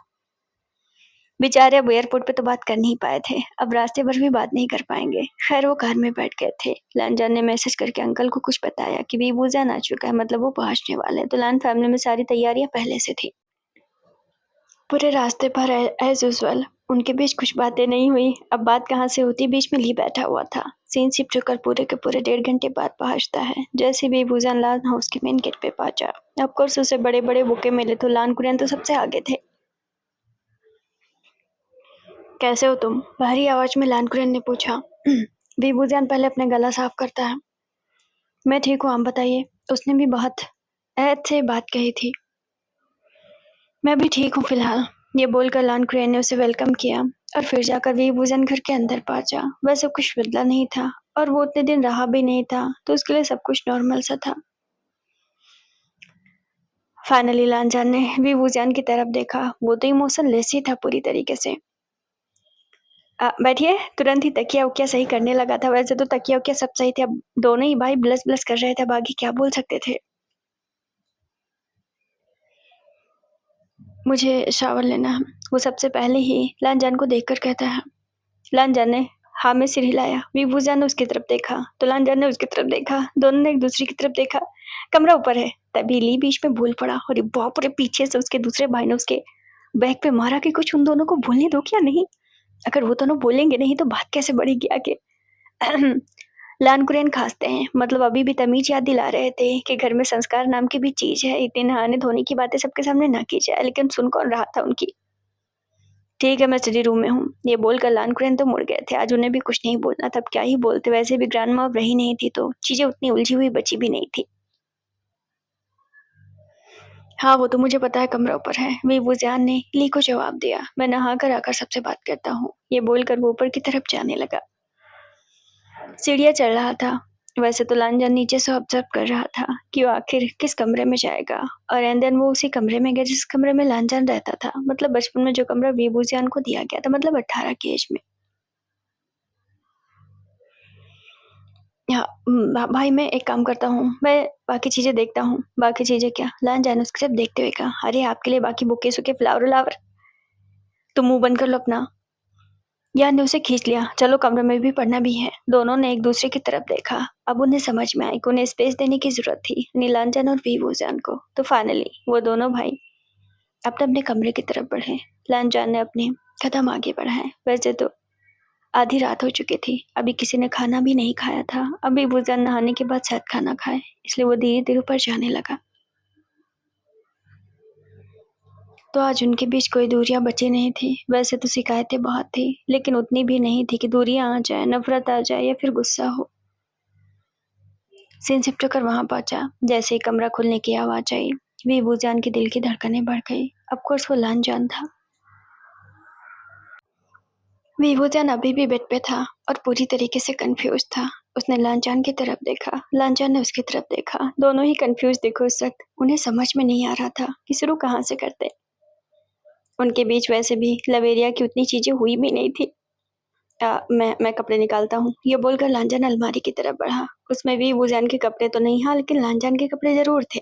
Speaker 1: बेचारे अब एयरपोर्ट पे तो बात कर नहीं पाए थे, अब रास्ते भर भी बात नहीं कर पाएंगे। खैर वो कार में बैठ गए थे। लांजान ने मैसेज करके अंकल को कुछ बताया कि विभूषण आ चुका है, मतलब वो पहुंचने वाले हैं। तो लान फैमिली में सारी तैयारियां पहले से थी। पूरे रास्ते पर एज यूजुअल उनके बीच कुछ बातें नहीं हुई। अब बात कहाँ से होती, बीच में ली बैठा हुआ था। सीन शिफ्ट होकर पूरे के पूरे 1.5 घंटे बाद पहुंचता है। जैसे विभूषण लान हाउस के मेन गेट पे पहुंचा, ऑफकोर्स उसे बड़े बड़े बुके मिले तो लान कुरियन तो सबसे आगे थे। कैसे हो तुम? भारी आवाज में लानकुरन ने पूछा। विभूषण पहले अपने गला साफ करता है। मैं ठीक हूँ, आप बताइए। उसने भी बहुत ऐद से बात कही थी। मैं भी ठीक हूँ फिलहाल। ये बोलकर लानकुरन ने उसे वेलकम किया और फिर जाकर विभूषण घर के अंदर पहुंचा। वैसे कुछ बदला नहीं था और वो उतने दिन रहा भी नहीं था, तो उसके लिए सब कुछ नॉर्मल सा था। फाइनली लांजान ने विभूषण की तरफ देखा। वो तो इमोशनलेस ही था पूरी तरीके से। बैठिए। तुरंत ही तकिया उकिया सही करने लगा था। वैसे तो तकिया उकिया सब सही थे, अब दोनों ही भाई ब्लस ब्लस कर रहे थे। अब आगे क्या बोल सकते थे? मुझे शावर लेना है, वो सबसे पहले ही लांजान को देखकर कहता है। लांजान ने हाँ में सिर हिलाया। विभूषण ने उसकी तरफ देखा तो लांजान ने उसकी तरफ देखा। दोनों ने एक दूसरे की तरफ देखा। कमरा ऊपर है। तभी ली बीच में भूल पड़ा और बाप रे, पीछे से उसके दूसरे भाई ने उसके बैग पे मारा कि कुछ उन दोनों को भूलने दो क्या नहीं। अगर वो दोनों बोलेंगे नहीं तो बात कैसे बढ़ेगी आगे। लानकुरैन खांसते हैं, मतलब अभी भी तमीज याद दिला रहे थे कि घर में संस्कार नाम की भी चीज है। इतनी नहाने धोने की बातें सबके सामने ना की जाए, लेकिन सुन कौन रहा था उनकी। ठीक है, मैं स्टडी रूम में हूँ। ये बोलकर लानकुरैन तो मुड़ गए थे। आज उन्हें भी कुछ नहीं बोलना था, अब क्या ही बोलते। वैसे भी ग्रैंडमा अब रही नहीं थी तो चीज़ें उतनी उलझी हुई बची भी नहीं थी। हाँ, वो तो मुझे पता है कमरा ऊपर है। वी वुज़ियान ने ली को जवाब दिया। मैं नहा कर आकर सबसे बात करता हूँ। ये बोलकर वो ऊपर की तरफ जाने लगा। सीढ़ियाँ चढ़ रहा था। वैसे तो लांजन नीचे से ऑब्जर्व कर रहा था कि वो आखिर किस कमरे में जाएगा, और एंड देन वो उसी कमरे में गया जिस कमरे में लांजन रहता था। मतलब बचपन में जो कमरा वी वुज़ियान को दिया गया था, मतलब 18 की एज में। हाँ, भाई मैं एक काम करता हूँ, मैं बाकी चीज़ें देखता हूँ। बाकी चीज़ें क्या? लांजन उसकी तरफ देखते हुए कहा, अरे आपके लिए बाकी बुके-सुके फ्लावर-उलावर? तुम मुँह बंद कर लो अपना। यान ने उसे खींच लिया। चलो कमरे में भी पढ़ना भी है। दोनों ने एक दूसरे की तरफ देखा। अब उन्हें समझ में आया कि उन्हें स्पेस देने की जरूरत थी, नीलांजन और वी वुज़ियान को। तो फाइनली वो दोनों भाई अपने अपने कमरे की तरफ बढ़े। लांजन ने अपने कदम आगे बढ़ाए। वैसे तो आधी रात हो चुकी थी। अभी किसी ने खाना भी नहीं खाया था। अभी वुज़ियान नहाने के बाद शायद खाना खाए, इसलिए वो धीरे धीरे ऊपर जाने लगा। तो आज उनके बीच कोई दूरियां बची नहीं थी। वैसे तो शिकायतें बहुत थी, लेकिन उतनी भी नहीं थी कि दूरियां आ जाए, नफरत आ जाए या फिर गुस्सा हो। सीन शिफ्ट होकर वहां पहुंचा। जैसे ही कमरा खुलने की आवाज आई, वी वुजान के दिल की धड़कनें बढ़ गई। ऑफकोर्स वो लांजान था। वी वुजान अभी भी बेड पे था और पूरी तरीके से कंफ्यूज था। उसने लांजान की तरफ देखा, लांजान ने उसकी तरफ देखा। दोनों ही कंफ्यूज दिखे उस वक्त। उन्हें समझ में नहीं आ रहा था कि शुरू कहाँ से करते। उनके बीच वैसे भी लवेरिया की उतनी चीजें हुई भी नहीं थी। मैं कपड़े निकालता हूँ, ये बोलकर लांजान अलमारी की तरफ बढ़ा। उसमें भी वुजान के कपड़े तो नहीं, हाँ, लेकिन लांजान के कपड़े जरूर थे।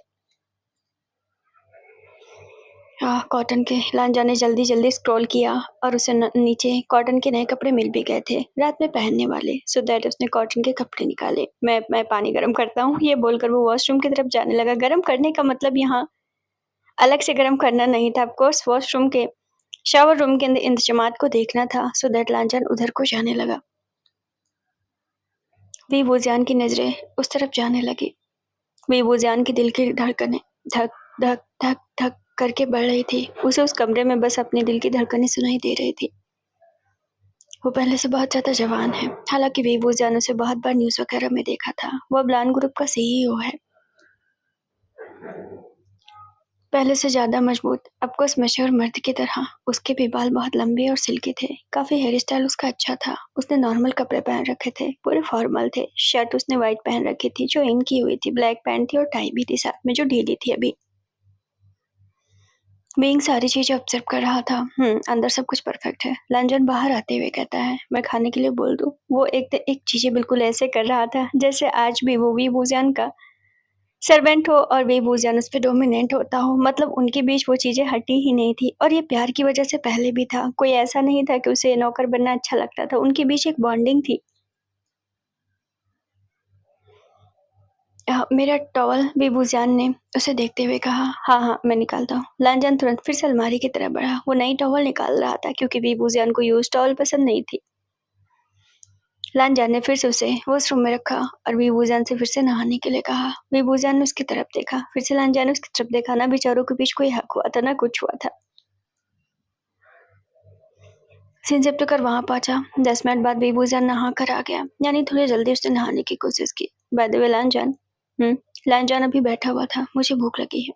Speaker 1: कॉटन के। लांजा ने जल्दी जल्दी स्क्रॉल किया और उसे नीचे कॉटन के नए कपड़े मिल भी गए थे, रात में पहनने वाले। सो दैट उसने कॉटन के कपड़े निकाले। मैं पानी गर्म करता हूँ, ये बोलकर वो वॉशरूम की तरफ जाने लगा। गर्म करने का मतलब यहाँ अलग से गर्म करना नहीं था, ऑफकोर्स वॉशरूम के शावर रूम के इंतजामात को देखना था। सो दैट लांजान उधर को जाने लगा। वी वुजान की नजरें उस तरफ जाने लगी। वी वुजान की दिल की धड़कनें धक धक धक धक करके बढ़ रही थी। उसे उस कमरे में बस अपने दिल की धड़कनें सुनाई दे रही थी। वो पहले से बहुत ज्यादा जवान है। हालांकि वी वुजान उसे बहुत बार न्यूज वगैरह में देखा था। वो अब लान ग्रुप का सीईओ है। पहले से ज्यादा मजबूत, अफकोर्स मैच्योर मर्द की तरह। उसके भी बाल बहुत लंबे और सिल्की थे। काफी हेयर स्टाइल उसका अच्छा था। उसने नॉर्मल कपड़े पहन रखे थे, पूरे फॉर्मल थे। शर्ट उसने व्हाइट पहन रखी थी जो इन की हुई थी, ब्लैक पैंट थी और टाई भी थी साथ में जो ढीली थी अभी। बीइंग सारी चीजें ऑब्जर्व कर रहा था। अंदर सब कुछ परफेक्ट है। लंजन बाहर आते हुए कहता है, मैं खाने के लिए बोल दूं? वो एक चीजें बिल्कुल ऐसे कर रहा था जैसे आज भी वो वी वुजान का सर्वेंट हो और वी वुजान उस पर डोमिनेंट होता हो। मतलब उनके बीच वो चीजें हटी ही नहीं थी, और ये प्यार की वजह से पहले भी था। कोई ऐसा नहीं था कि उसे नौकर बनना अच्छा लगता था। उनके बीच एक बॉन्डिंग थी। मेरा टॉवल, बेबूजान ने उसे देखते हुए कहा। हाँ हाँ, मैं निकालता हूँ। लांजान तुरंत फिर से अलमारी की तरफ बढ़ा। वो नई टॉवल निकाल रहा था क्योंकि बेबूजान को यूज टॉवल पसंद नहीं थी। लांजान ने फिर से उसे वॉशरूम में रखा और बेबूजान से फिर से नहाने के लिए कहा। बेबूजान ने उसकी तरफ देखा। फिर से लांजान ने उसकी तरफ देखा। ना बेचारों के बीच कोई हक हुआ था, ना कुछ हुआ था। सिंजेप्ट कर वहां पहुंचा। 10 मिनट बाद बेबूजान नहा कर आ गया, यानी थोड़ी जल्दी उसने नहाने की कोशिश की। बाय द वे लांजान, लांजान अभी बैठा हुआ था। मुझे भूख लगी है।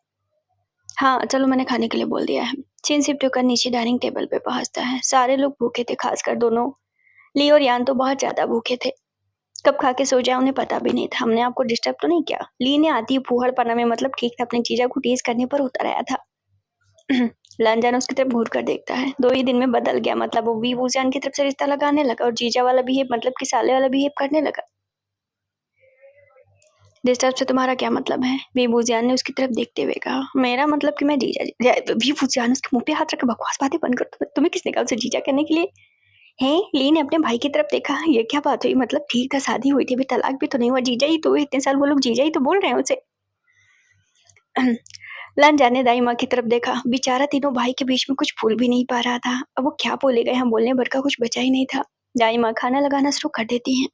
Speaker 1: हाँ, चलो मैंने खाने के लिए बोल दिया है। चीन शिफ्ट होकर नीचे डाइनिंग टेबल पे पहुंचता है। सारे लोग भूखे थे, खासकर दोनों ली और यान तो बहुत ज्यादा भूखे थे। कब खा के सो जाए उन्हें पता भी नहीं था। हमने आपको डिस्टर्ब तो नहीं किया? ली ने आती फूहड़पना में, मतलब ठीक था, अपनी चीजा को टीज करने पर उतर आया था। लांजान उसकी तरफ घूर कर देखता है। 2 ही दिन में बदल गया। मतलब वो वी वुजान की तरफ से रिश्ता लगाने लगा और जीजा वाला बिहेव, मतलब कि साले वाला बिहेव करने लगा। डिस्टर्ब से तुम्हारा क्या मतलब है? वी वुजान ने उसकी तरफ देखते हुए कहा। मेरा मतलब कि मैं जीजा। वी वुजान उसके मुंह पे हाथ रखकर, बकवास बातें बंद कर। तुम्हें किसने कहा उसे जीजा कहने के लिए? हैं? ली ने अपने भाई की तरफ देखा। ये क्या बात हुई? मतलब ठीक था, शादी हुई थी, अभी तलाक भी तो नहीं हुआ। जीजा ही तो, इतने साल वो लोग जीजा ही तो बोल रहे हैं उसे। लांजा ने दाई माँ की तरफ देखा। बेचारा तीनों भाई के बीच में कुछ भूल भी नहीं पा रहा था। अब वो क्या बोलेगा? यहाँ बोलने भर का कुछ बचा ही नहीं था। दाई माँ खाना लगाना शुरू कर देती हैं।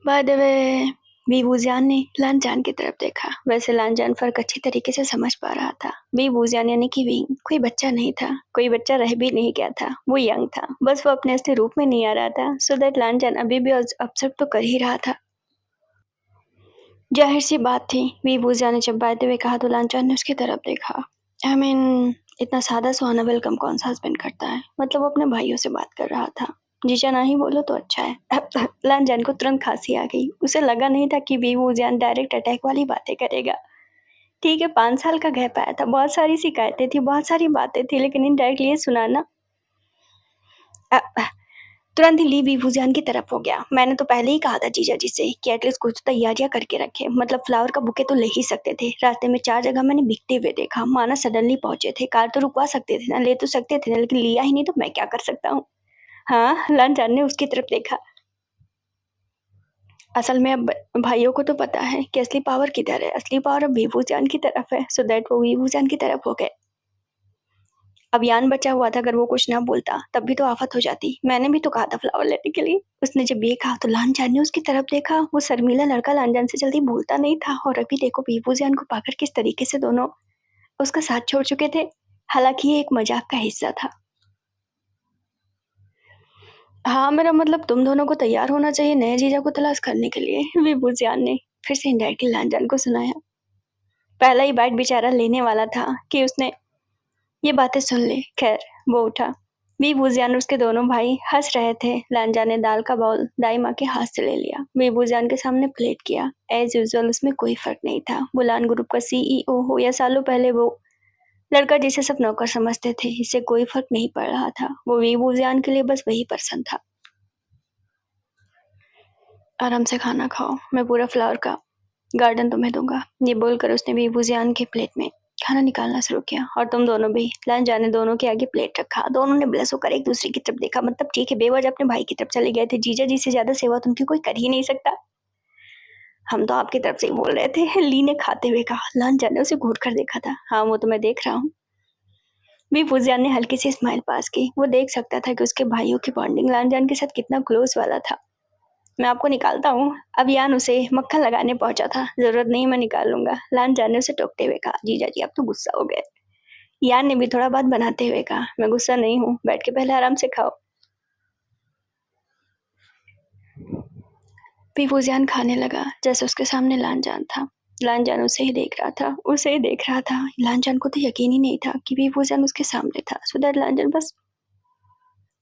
Speaker 1: बाय द वे, वीवूज़ियान ने लानजान की तरफ देखा। वैसे लानजान फ़र्क अच्छी तरीके से समझ पा रहा था। वीवूज़ियान यानी कि विंग कोई बच्चा नहीं था, कोई बच्चा रह भी नहीं गया था, वो यंग था। बस वो अपने असली रूप में नहीं आ रहा था, सो दैट लानजान अभी भी ऑब्ज़र्व तो कर ही रहा था। ज़ाहिर-सी बात थी, वीवूज़ियान ने चिल्लाते हुए कहा तो लानजान ने उसकी तरफ देखा। आई मीन इतना सादा-सुहाना वेलकम कौन-सा हस्बैंड करता है? मतलब वो अपने भाइयों से बात कर रहा था। जीजा ना ही बोलो तो अच्छा है। लानजान को तुरंत खांसी आ गई। उसे लगा नहीं था कि वीवूज़ियान डायरेक्ट अटैक वाली बातें करेगा। ठीक है, 5 साल का गैप आया था, बहुत सारी शिकायतें थी, बहुत सारी बातें थी, लेकिन इनडायरेक्टली ये सुनाना अ, तुरंत ही ली वीवूज़ियान की तरफ हो गया। मैंने तो पहले ही कहा था जीजा जी से कि एटलीस्ट कुछ तैयारियां करके रखें, मतलब फ्लावर का बुके तो ले ही सकते थे। रास्ते में 4 जगह मैंने बिकते हुए देखा। माना सडनली पहुंचे थे, कार तो रुकवा सकते थे ना, ले तो सकते थे ना, लेकिन लिया ही नहीं तो मैं क्या कर सकता हूँ। हाँ, लानजान ने उसकी तरफ देखा। असल में अब भाइयों को तो पता है कि असली पावर किधर है। असली पावर अब वीवूज़ियान की तरफ है, सो दैट वो वीवूज़ियान की तरफ हो गए। अब यान बचा हुआ था, अगर वो कुछ ना बोलता तब भी तो आफत हो जाती। मैंने भी तो कहा था फ्लावर लेने के लिए। उसने जब ये कहा तो लानजान ने उसकी तरफ देखा। वो शर्मीला लड़का लानजान से जल्दी बोलता नहीं था, और अभी देखो वीवूज़ियान को पाकर किस तरीके से दोनों उसका साथ छोड़ चुके थे। हालांकि ये एक मजाक का हिस्सा था। हाँ, मेरा मतलब तुम दोनों को तैयार होना चाहिए नए जीजा को तलाश करने के लिए, वीवूज़ियान ने फिर से इनडायरेक्टली लानजान को सुनाया। पहला ही बाइट बेचारा लेने वाला था कि उसने ये बातें सुन ली। खैर, वो उठा। वीवूज़ियान और उसके दोनों भाई हंस रहे थे। लानजान ने दाल का बाउल दाई माँ के हाथ से ले लिया। वीवूज़ियान के सामने प्लेट किया। एज यूजुअल उसमें कोई फर्क नहीं था। वो लान ग्रुप का सीईओ हो या सालों पहले वो लड़का जिसे सब नौकर समझते थे, इससे कोई फर्क नहीं पड़ रहा था। वो वीवूज़ियान के लिए बस वही पर्सन था। आराम से खाना खाओ, मैं पूरा फ्लावर का गार्डन तुम्हें दूंगा। ये बोलकर उसने वीवूज़ियान के प्लेट में खाना निकालना शुरू किया। और तुम दोनों भी। लानजान ने दोनों के आगे प्लेट रखा। दोनों ने ब्लेस होकर एक दूसरे की तरफ देखा। मतलब ठीक है, बेवजह अपने भाई की तरफ चले गए थे। जीजा जी से ज्यादा सेवा तो उनकी कोई कर ही नहीं सकता। हम तो आपकी तरफ से ही बोल रहे थे, ली ने खाते हुए कहा। लानजान ने उसे घूर कर देखा था। हाँ, वो तो मैं देख रहा हूँ। वीवूज़ियान ने हल्की सी स्माइल पास की। वो देख सकता था कि उसके भाइयों की बॉन्डिंग लानजान के साथ कितना क्लोज वाला था। मैं आपको निकालता हूँ। अब यान उसे मक्खन लगाने पहुंचा था। जरूरत नहीं, मैं निकाल लूंगा। लानजान ने उसे टोकते हुए कहा। जीजा जी, आप तो गुस्सा हो गए। यान ने भी थोड़ा बात बनाते हुए कहा। मैं गुस्सा नहीं हूँ, बैठ के पहले आराम से खाओ। वीवूज़ियान खाने लगा जैसे उसके सामने लानजान था। लानजान उसे ही देख रहा था, उसे ही देख रहा था। लानजान को तो यकीन ही नहीं था कि वीवूज़ियान उसके सामने था। सो दैट लानजान बस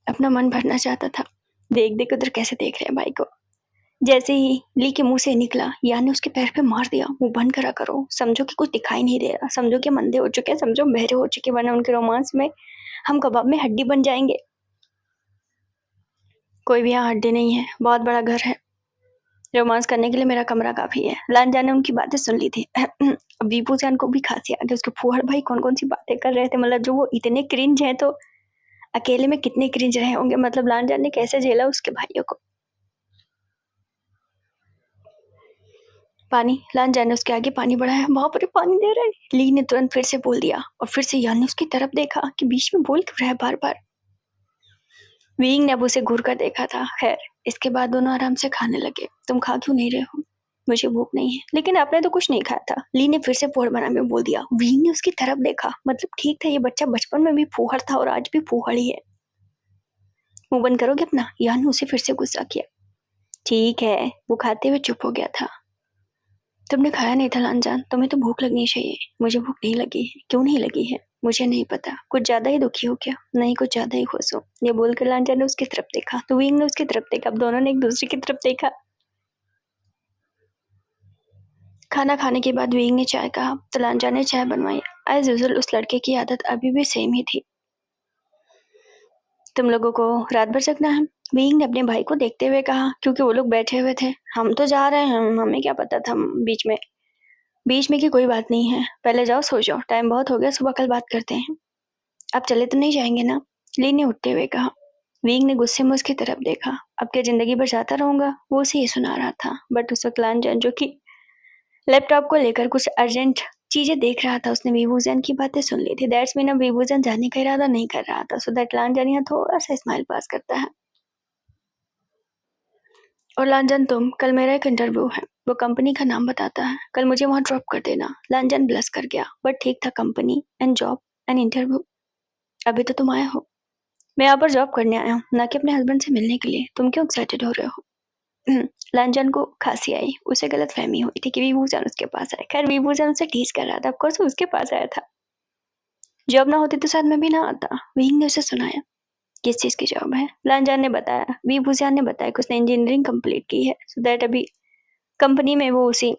Speaker 1: अपना मन भरना चाहता था। देख देख उधर कैसे देख रहे हैं भाई को। जैसे ही ली के मुंह से निकला, यान ने उसके पैर पे मार दिया। मुंह बंद करा करो, समझो कि कुछ दिखाई नहीं दे रहा, समझो कि हम अंधे हो चुके हैं, समझो बहरे हो चुके, वरना उनके रोमांस में हम कबाब में हड्डी बन जाएंगे। कोई भी यहाँ हड्डी नहीं है, बहुत बड़ा घर है। रोमांस करने के लिए मेरा कमरा काफी है। लानजान ने उनकी बातें सुन ली थी। अब वीवूज़ियान को भी खांसी आ गई। उसके फूहड़ भाई कौन कौन सी बातें कर रहे थे, मतलब जो वो इतने क्रिंज हैं तो अकेले में कितने क्रिंज रहे होंगे। मतलब लानजान ने कैसे झेला उसके भाइयों को। पानी। लानजान ने उसके आगे पानी बढ़ाया। बाप रे, पानी दे रहे हैं। ली ने तुरंत फिर से बोल दिया, और फिर से यान ने उसकी तरफ देखा कि बीच में बोल क्यों रहा है बार बार। वीइंग ने अब उसे घूर कर देखा था। खैर, इसके बाद दोनों आराम से खाने लगे। तुम खा क्यों नहीं रहे हो? मुझे भूख नहीं है। लेकिन आपने तो कुछ नहीं खाया था। ली ने फिर से पोड़ बना में बोल दिया। वीइंग ने उसकी तरफ देखा। मतलब ठीक था, ये बच्चा बचपन में भी फूहड़ था और आज भी फूहड़ ही है। मुंह बंद करोगे अपना? यान ने उसे फिर से गुस्सा किया। ठीक है, वो खाते हुए चुप हो गया था। तुमने खाया नहीं था लानजान, तुम्हें तो भूख लगनी चाहिए। मुझे भूख नहीं लगी है। क्यों नहीं लगी है? मुझे नहीं पता। कुछ ज्यादा ही दुखी हो क्या? नहीं, कुछ ज्यादा ही खुश हो। ये बोलकर लानजान ने उसकी तरफ देखा तो विंग ने उसकी तरफ देखा। अब दोनों ने एक दूसरे की तरफ देखा। खाना खाने के बाद विंग ने चाय कहा तो लानजान ने चाय बनवाई। एज यूजुअल उस लड़के की आदत अभी भी सेम ही थी। तुम लोगों को रात भर जगना है? विंग ने अपने भाई को देखते हुए कहा, क्योंकि वो लोग बैठे हुए थे। हम तो जा रहे हैं, हमें क्या पता था। बीच में की कोई बात नहीं है। पहले जाओ सो जाओ, टाइम बहुत हो गया, सुबह कल बात करते हैं। आप चले तो नहीं जाएंगे ना? ली ने उठते हुए कहा। विंग ने गुस्से में उसकी तरफ देखा। अब क्या जिंदगी भर जाता रहूंगा? वो उसे ये सुना रहा था। बट उस वक्त लानजान जो कि लैपटॉप को लेकर कुछ अर्जेंट चीजें देख रहा था, उसने वीवूज़ियान की बातें सुन ली थी। दैट्स मीन अब वीवूज़ियान जाने का इरादा नहीं कर रहा था। सो दैट लानजान यहाँ थोड़ा सा स्माइल पास करता है। और लांजन तुम, कल मेरा एक इंटरव्यू है, वो कंपनी का नाम बताता है, कल मुझे वहाँ ड्रॉप कर देना। लांजन ब्लश कर गया, बट ठीक था, company and job and interview. अभी तो तुम आए हो, मैं यहाँ पर जॉब करने आया हूँ, ना कि अपने हस्बैंड से मिलने के लिए। तुम क्यों एक्साइटेड हो रहे हो? लांजन को खांसी आई, उसे गलत फहमी हुई थी कि वीवूजान उसके पास आया। खैर वीवूजान उसे टीज कर रहा था, ऑफकोर्स वो उसके पास आया था। जॉब ना होती तो शायद मैं भी ना आता। विंग ने उसे सुनाया। किस चीज की जॉब है? लांजन ने बताया, वीवूजान ने बताया कि उसने इंजीनियरिंग कंप्लीट की है, सो दैट अभी कंपनी में वो उसी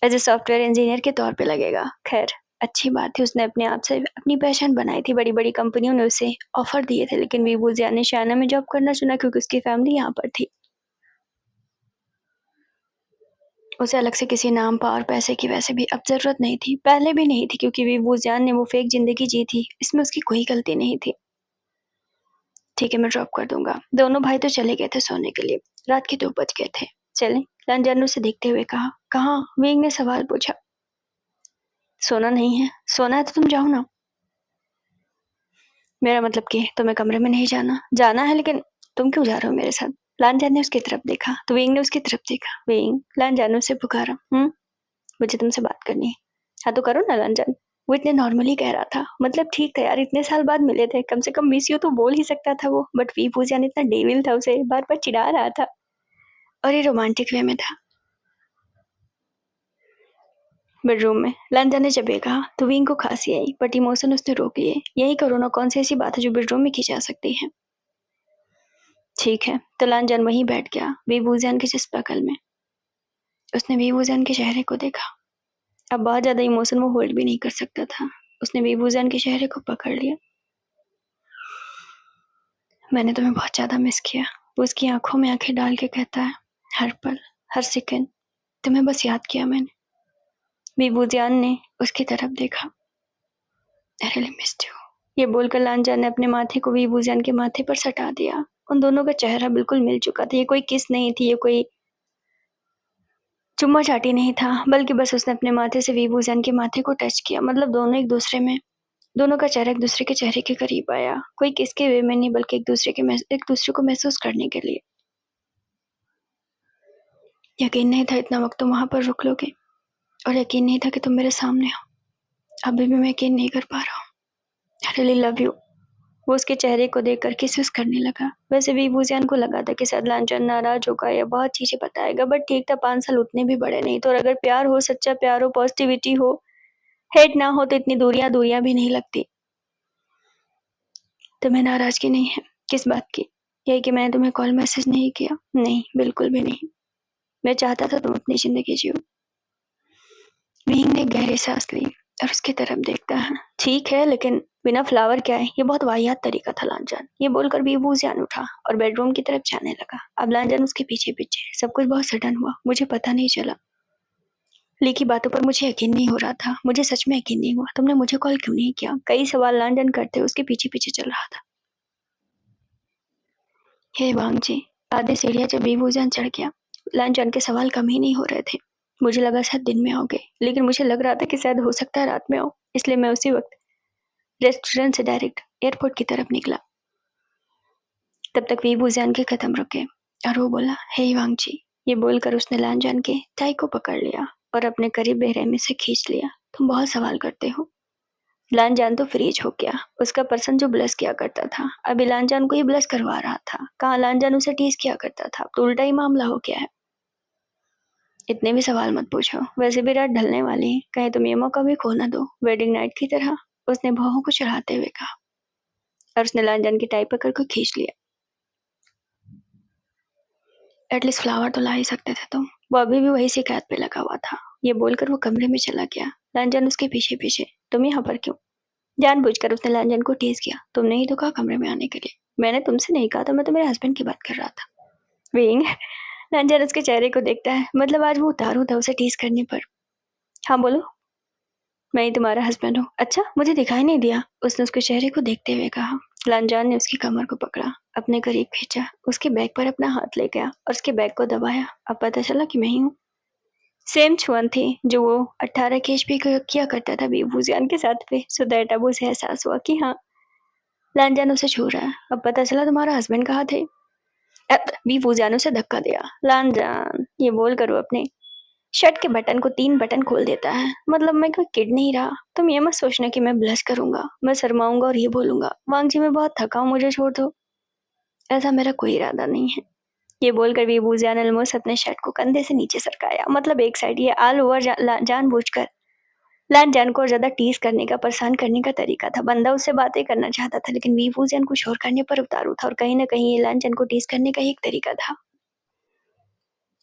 Speaker 1: एज ए सॉफ्टवेयर इंजीनियर के तौर पे लगेगा। खैर अच्छी बात थी, उसने अपने आप से अपनी पहचान बनाई थी। बड़ी बड़ी कंपनियों ने उसे ऑफर दिए थे, लेकिन वीवूजान ने चाइना में जॉब करना चुना क्योंकि उसकी फैमिली यहाँ पर थी। उसे अलग से किसी नाम, पावर, पैसे की वैसे भी अब जरूरत नहीं थी, पहले भी नहीं थी, क्योंकि वीवूजान ने वो फेक जिंदगी जी थी, इसमें उसकी कोई गलती नहीं थी। ठीक है, मैं ड्रॉप कर दूंगा। दोनों भाई तो चले गए थे सोने के लिए, रात के 2 बज गए थे। चलें? लांजन ने उसे देखते हुए कहा। कहाँ? विंग ने सवाल पूछा। सोना नहीं है? सोना है तो तुम जाओ ना। मेरा मतलब कि तुम्हें कमरे में नहीं जाना? जाना है, लेकिन तुम क्यों जा रहे हो मेरे साथ? लांजन ने उसकी तरफ देखा तो विंग ने उसकी तरफ देखा। विंग, लांजन ने उसे पुकारा। मुझे तुमसे बात करनी है। हाँ तो करो ना लांजन। वो इतने नॉर्मली कह रहा था, मतलब ठीक था यार, इतने साल बाद मिले थे, कम से कम मिस यू तो बोल ही सकता था वो। बट वीवूजान इतना डेविल था, उसे बार बार चिढ़ा रहा था, और ये रोमांटिक वे में था। बेडरूम में लांजन ने जब ये कहा तो विंग को खांसी आई, बट इमोशन उसने रोक लिए। यही करो ना, कौन सी ऐसी बात है जो बेडरूम में की जा सकती है? ठीक है। तो लांजन वहीं बैठ गया, वीवूजान के जिस बगल में। उसने वीवूजान के चेहरे को देखा। अब बहुत ज्यादा इमोशन वो होल्ड भी नहीं कर सकता था। उसने वीवूजान के चेहरे को पकड़ लिया। मैंने तुम्हें बहुत ज्यादा मिस किया। वो उसकी आंखों में आंखें डाल के कहता है। हर पल, हर सेकंड तुम्हें बस याद किया मैंने। वीवूजान ने उसकी तरफ देखा। I really missed you. ये बोलकर लांजन ने अपने माथे को वीवूजान के माथे पर सटा दिया। उन दोनों का चेहरा बिल्कुल मिल चुका था। ये कोई किस नहीं थी, ये कोई चुम्मा चाटी नहीं था, बल्कि बस उसने अपने माथे से वीवूजान के माथे को टच किया। मतलब दोनों का चेहरा एक दूसरे के चेहरे के करीब आया। कोई किसके वे में नहीं, बल्कि एक दूसरे को महसूस करने के लिए। यकीन नहीं था इतना वक्त तुम वहां पर रुक लोगे, और यकीन नहीं था कि तुम मेरे सामने हो। अभी भी मैं यकीन नहीं कर पा रहा हूँ। I really love you. वो उसके चेहरे को देखकर किस करने लगा। वैसे भी वीवूजान को लगा था कि शायद लांचन नाराज होगा या बहुत चीजें बताएगा, बट ठीक था, 5 साल उतने भी बड़े नहीं तो। और अगर प्यार हो, सच्चा प्यार हो, पॉजिटिविटी हो, हेट ना हो, तो इतनी दूरियां दूरियां भी नहीं लगती। तुम्हें नाराजगी नहीं है? किस बात की? यही कि मैंने तुम्हें कॉल मैसेज नहीं किया? नहीं, बिल्कुल भी नहीं। मैं चाहता था तुम अपनी जिंदगी जियो। विंग ने गहरी सांस ली और उसकी तरफ देखता है। ठीक है, लेकिन बिना फ्लावर क्या है? ये बहुत वाहियात तरीका था लांजन। ये बोलकर वीवूजान उठा और बेडरूम की तरफ जाने लगा। अब लांजन उसके पीछे पीछे। सब कुछ बहुत सडन हुआ, मुझे पता नहीं चला। ली की बातों पर मुझे यकीन नहीं हो रहा था। मुझे सच में यकीन नहीं हुआ। तुमने मुझे कॉल क्यों नहीं किया? कई सवाल लांजन करते उसके पीछे पीछे चल रहा था। हे वांग जी। आधे सीढ़ियां जब वीवूजान चढ़ गया, लांजन के सवाल कम ही नहीं हो रहे थे। मुझे लगा शायद दिन में आओगे, लेकिन मुझे लग रहा था कि शायद हो सकता है रात में आओ, इसलिए मैं उसी वक्त रेस्टोरेंट से डायरेक्ट एयरपोर्ट की तरफ निकला। तब तक वीवूजान के कदम रुके और वो बोला, हे वांग जी। ये बोलकर उसने लांजन के टाई को पकड़ लिया और अपने करीब बेरहमी से खींच लिया। तुम बहुत सवाल करते हो। लांजान तो फ्रीज हो गया। उसका पर्सन जो ब्लश किया करता था, अभी लांजान को ही ब्लश करवा रहा था। कहाँ लांजान उसे टीज किया करता था, तो उल्टा ही मामला हो गया है। इतने भी सवाल मत पूछो, वैसे भी रात ढलने वाली है, कहीं तुम ये मौका भी खो ना दो, वेडिंग नाइट की तरह। उसने भौहों को चढ़ाते हुए कहा, और उसने लांजान की टाई पकड़ कर खींच लिया। एटलीस्ट फ्लावर तो ला ही सकते थे तुम। वो अभी भी वही शिकायत पे लगा हुआ था। ये बोलकर वो कमरे में चला गया। लांजान उसके पीछे पीछे। तुम यहाँ पर क्यों? जानबूझकर उसने लांजन को टीज किया। तुमने ही तो कहा कमरे में आने के लिए। मैंने तुमसे नहीं कहा था, मैं तो मेरे हस्बैंड की बात कर रहा था। विंग। लांजन उसके चेहरे को देखता है। मतलब आज वो उतारू था उसे टीज करने पर। हाँ बोलो। मैं ही तुम्हारा हस्बैंड हूँ। अच्छा, मुझे दिखाई नहीं दिया। उसने उसके चेहरे को देखते हुए कहा। लांजान ने उसकी कमर को पकड़ा, अपने करीब खींचा, उसके बैग पर अपना हाथ ले गया और उसके बैग को दबाया। अब पता चला कि मैं ही हूँ। सेम छुअन थी जो वो 18 के एज पे किया करता था वीवूजान के साथ पे। सो दैट अब उसे एहसास हुआ कि हाँ, लांजन उसे छू रहा है। अब पता चला तुम्हारा हस्बैंड कहाँ थे। वीवू जान उसे धक्का दिया। लानजान, ये बोलकर वो अपने शर्ट के बटन को 3 बटन खोल देता है। मतलब मैं कोई किड नहीं रहा। तुम ये मत सोचना कि मैं ब्लश करूँगा, मैं शर्माऊँगा और ये बोलूँगा, "वांग जी मैं बहुत थका हूँ, मुझे छोड़ दो।" ऐसा मेरा कोई इरादा नहीं है। ये बोलकर वीवू जान ऑलमोस्ट अपने शर्ट को कंधे से नीचे सरकाया। मतलब एक साइड ये ऑल ओवर जानबूझकर लानजान को और ज़्यादा टीज़ करने का, परेशान करने का तरीका था। बंदा उससे बातें करना चाहता था, लेकिन वीवू जान कुछ और करने पर उतारू था और कहीं न कहीं ये लानजान को टीज़ करने का ही एक तरीका था।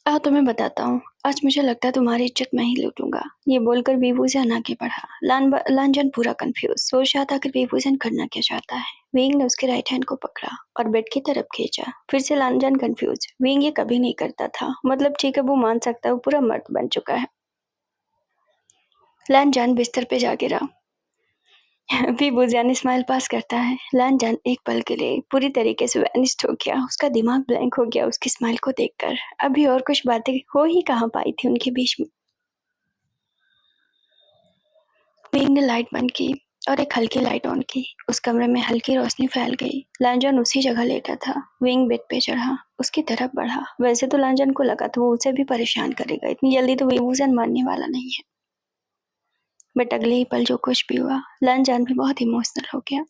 Speaker 1: आओ तुम्हें बताता हूँ, आज मुझे लगता है तुम्हारी इज्जत मैं ही लूटूँगा। ये बोलकर वीवूज़ियान आगे बढ़ा। लानजान पूरा कन्फ्यूज़, सोच रहा था आखिर वीवूज़ियान करना क्या चाहता है। विंग ने उसके राइट हैंड को पकड़ा और बेड की तरफ खींचा। फिर से लानजान कन्फ्यूज़, विंग ये कभी नहीं करता था। मतलब ठीक है वो मान सकता है, वो पूरा मर्द बन चुका है। लानजान बिस्तर पे जा गिरा। वीवूज़ियान स्माइल पास करता है। लानजान एक पल के लिए पूरी तरीके से वैनिस्ड हो गया। उसका दिमाग ब्लैंक हो गया उसकी स्माइल को देखकर। अभी और कुछ बातें हो ही कहाँ पाई थी उनके बीच में। विंग ने लाइट बंद की और एक हल्की लाइट ऑन की। उस कमरे में हल्की रोशनी फैल गई। लांजन उसी जगह लेटा था। विंग बेड पे चढ़ा, उसकी तरफ बढ़ा। वैसे तो लांजन को लगा था वो उसे भी परेशान करेगा, इतनी जल्दी तो विभूषण मानने वाला नहीं है। बट अगले ही पल जो कुछ भी हुआ, लांजन भी बहुत इमोशनल हो गया।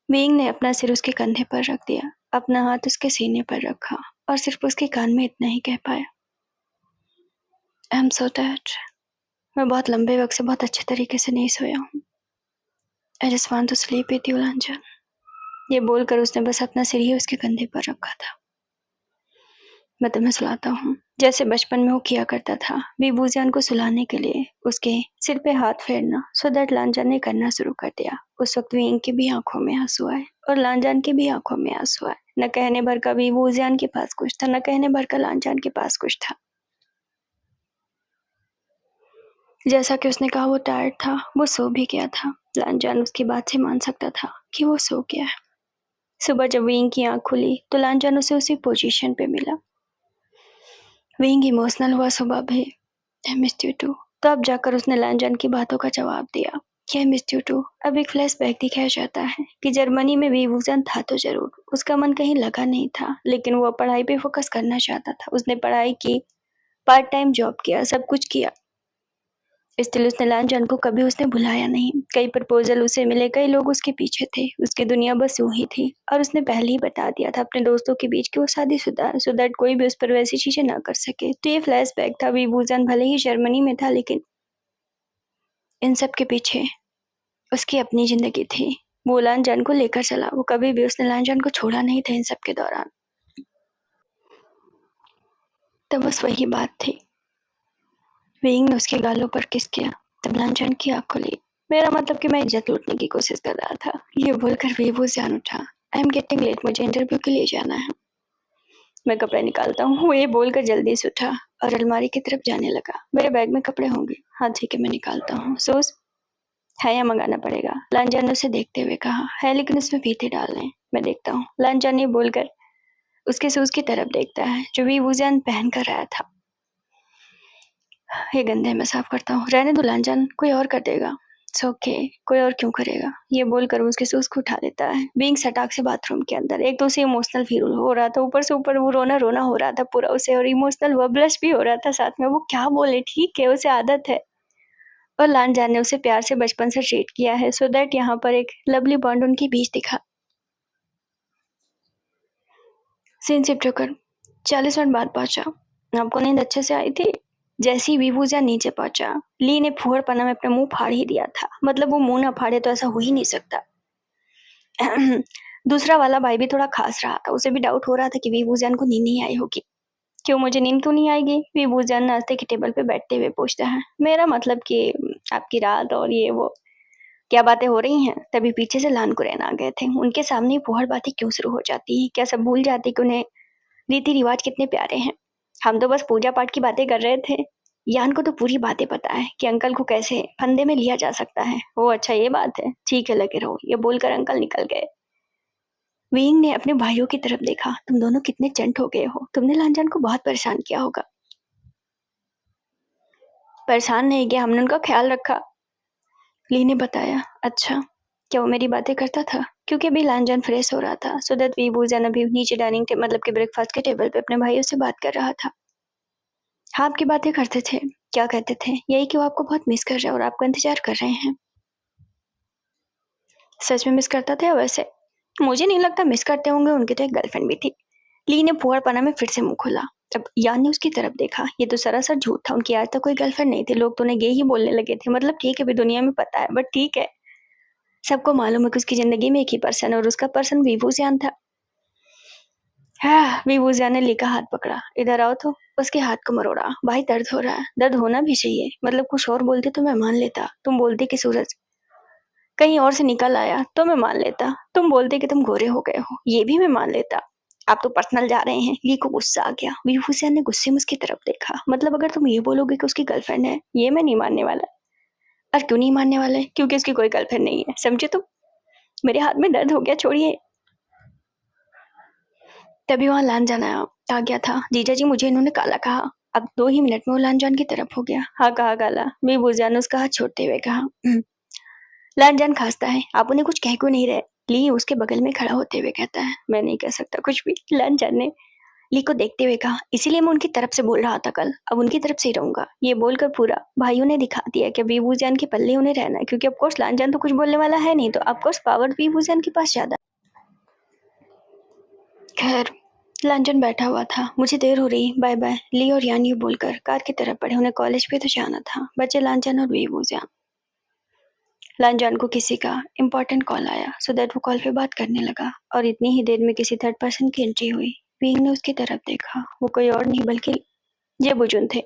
Speaker 1: विंग ने अपना सिर उसके कंधे पर रख दिया, अपना हाथ उसके सीने पर रखा और सिर्फ उसके कान में इतना ही कह पाया, आई एम सो टायर्ड। मैं बहुत लंबे वक्त से बहुत अच्छे तरीके से नहीं सोया हूँ। I just want to sleep with you Lanjan. ये बोलकर उसने बस अपना सिर ही उसके कंधे पर रखा था। मैं तुम्हें सुलाता हूँ, जैसे बचपन में वो किया करता था। विभूजियान को सुलाने के लिए उसके सिर पे हाथ फेरना, सो दैट लांजान ने करना शुरू कर दिया। उस वक्त विंग की भी आंखों में आंसू आए और लांजान की भी आंखों में आंसू आए। न कहने भर का विभूजियान के पास कुछ था, न कहने भर का लांजान के पास कुछ था। जैसा कि उसने कहा वो टायर्ड था, वो सो भी गया था। लांजान उसकी बात से मान सकता था कि वो सो गया है। सुबह जब विंग की आंख खुली तो लांजान उसे उसी पोजीशन पे मिला। विंग इमोशनल हुआ सुबह भी, आई मिस्ड यू टू। तब जाकर उसने लांजान की बातों का जवाब दिया कि आई मिस्ड यू टू। अब एक फ्लैशबैक दिखाया जाता है कि जर्मनी में विभूषण था तो जरूर, उसका मन कहीं लगा नहीं था, लेकिन वो पढ़ाई पे फोकस करना चाहता था। उसने पढ़ाई की, पार्ट टाइम जॉब किया, सब कुछ किया। स्टिल उसने लांजान को कभी उसने बुलाया नहीं। कई प्रपोजल उसे मिले, कई लोग उसके पीछे थे, उसकी दुनिया बस यूं ही थी। और उसने पहले ही बता दिया था अपने दोस्तों के बीच कि वो शादीशुदा है, सो दैट कोई भी उस पर वैसी चीजें ना कर सके। तो ये फ्लैशबैक था। विभूषण भले ही जर्मनी में था, लेकिन इन सब के पीछे उसकी अपनी जिंदगी थी। वो लांजान को लेकर चला, वो कभी भी उसने लांजान को छोड़ा नहीं था इन सब के दौरान। तो बस वही बात थी। विंग ने उसके गालों पर किस किया, तब लांजान की आंख खुली। मेरा मतलब कि मैं इज्जत लूटने की कोशिश कर रहा था। ये बोलकर विभू जान उठा। आई एम गेटिंग लेट, मुझे इंटरव्यू के लिए जाना है। मैं कपड़े निकालता हूँ, वो ये बोलकर जल्दी से उठा और अलमारी की तरफ जाने लगा। मेरे बैग में कपड़े होंगे? हाँ ठीक है, मैं निकालता हूँ। शूज है या मंगाना पड़ेगा? लांजान ने उसे देखते हुए कहा। है, लेकिन उसमें फीते डालने हैं। मैं देखता हूँ। लांजान ये बोलकर उसके शूज की तरफ देखता है जो विभूजान पहन कर आया था। ये गंदे, मैं साफ करता हूँ। रहने दो लांजान, कोई और कर देगा। इट्स ओके, कोई और क्यों करेगा? ये बोलकर वो उसके शूज को उठा लेता है। बीइंग सटाक से बाथरूम के अंदर, एक तो उसे इमोशनल फील हो रहा था, ऊपर से ऊपर वो रोना रोना हो रहा था पूरा उसे, और इमोशनल हुआ, ब्लश भी हो रहा था साथ में। वो क्या बोले, ठीक है उसे आदत है, और लांजान ने उसे प्यार से बचपन से ट्रीट किया है, सो दैट यहाँ पर एक लवली बॉन्ड उनके बीच दिखा। सीन शिफ्ट होकर 40 मिनट बाद पहुंचा। आपको नींद अच्छे से आई थी? जैसे ही विभूजा नीचे पहुंचा, ली ने फुहड़पना में अपना मुंह फाड़ ही दिया था। मतलब वो मुंह ना फाड़े तो ऐसा हो ही नहीं सकता। दूसरा वाला भाई भी थोड़ा खास रहा था, उसे भी डाउट हो रहा था कि विभूजान को नींद नहीं आई होगी। क्यों, मुझे नींद क्यों नहीं आएगी? विभूजान नाश्ते के टेबल पे बैठते हुए पूछता है। मेरा मतलब कि आपकी रात और ये वो क्या बातें हो रही हैं? तभी पीछे से लान कुरैन आ गए थे। उनके सामने फुहड़ बातें क्यों शुरू हो जाती है? क्या सब भूल जाती कि उन्हें रीति रिवाज कितने प्यारे हैं? हम तो बस पूजा पाठ की बातें कर रहे थे। यान को तो पूरी बातें पता है कि अंकल को कैसे फंदे में लिया जा सकता है। ओ अच्छा, ये बात है, ठीक है लगे रहो। ये बोलकर अंकल निकल गए। विंग ने अपने भाइयों की तरफ देखा। तुम दोनों कितने चंट हो गए हो, तुमने लांजान को बहुत परेशान किया होगा। परेशान नहीं किया, हमने उनका ख्याल रखा, ली ने बताया। अच्छा, क्या वो मेरी बातें करता था? क्योंकि अभी लांजन फ्रेश हो रहा था सो दैट वीबूजान अभी नीचे डाइनिंग मतलब कि ब्रेकफास्ट के टेबल पे अपने भाइयों से बात कर रहा था। हाँ, आपकी बातें करते थे। क्या कहते थे? यही कि वो आपको बहुत मिस कर रहे हैं और आपका इंतज़ार कर रहे हैं। सच में मिस करता था या वैसे? मुझे नहीं लगता मिस करते होंगे, उनकी तो एक गर्लफ्रेंड भी थी। ली ने फूहड़पना में फिर से मुँह खोला। अब यान ने उसकी तरफ देखा। ये तो सरासर झूठ था, उनकी आज तक कोई गर्लफ्रेंड नहीं थी। लोग तो उन्हें गे ही बोलने लगे थे। मतलब ठीक है, अभी दुनिया में पता है, बट ठीक है। सबको मालूम है कि उसकी ज़िंदगी में एक ही पर्सन है और उसका पर्सन वीवूज़ियान था। हाँ, वीवूज़ियान ने ली का हाथ पकड़ा। इधर आओ तो। उसके हाथ को मरोड़ा। भाई दर्द हो रहा है। दर्द होना भी चाहिए। मतलब कुछ और बोलते तो मैं मान लेता। तुम बोलते कि सूरज कहीं और से निकल आया तो मैं मान लेता। तुम बोलते कि तुम गोरे हो गए हो, ये भी मैं मान लेता। आप तो पर्सनल जा रहे हैं। ली को गुस्सा आ गया। वीवूज़ियान ने गुस्से में उसकी तरफ देखा। मतलब अगर तुम ये बोलोगे कि उसकी गर्लफ्रेंड है, ये मैं नहीं मानने वाला। और क्यों नहीं मानने वाले? क्योंकि उसकी कोई गर्लफ्रेंड नहीं है। समझे तुम? मेरे हाथ में दर्द हो गया, छोड़िए। तभी वहाँ लांजान आ गया था। जीजा जी, मुझे इन्होंने काला कहा। अब 2 ही मिनट में वो लांजान की तरफ हो गया। हाँ, कहा काला। वीवूज़ियान ने उसका हाथ छोड़ते हुए कहा। लांजान खांसता है। आप उन्हें कुछ कह क्यों नहीं रहे? ली उसके बगल में खड़ा होते हुए कहता है। मैं नहीं कह सकता कुछ भी। लांजान ने ली को देखते हुए कहा। इसीलिए मैं उनकी तरफ से बोल रहा था कल। अब उनकी तरफ से ही रहूंगा। ये बोलकर पूरा भाइयों ने दिखा दिया कि वीवूज़ियान के पल्ले उन्हें रहना है, क्योंकि ऑफ कोर्स लांजान तो कुछ बोलने वाला है नहीं, तो ऑफ कोर्स पावर वीवूज़ियान के पास ज्यादा। खैर, लांजन बैठा हुआ था। मुझे देर हो रही, बाय बाय। ली और यान यूं बोलकर कार की तरफ बढ़े। उन्हें कॉलेज पे तो जाना था। बचे लांजन और वीवूज़ियान। लांजन को किसी का इम्पोर्टेंट कॉल आया सो दैट वो कॉल पे बात करने लगा और इतनी ही देर में किसी थर्ड पर्सन की एंट्री हुई। विंग ने उसकी तरफ देखा। वो कोई और नहीं बल्कि ये बुजुन थे।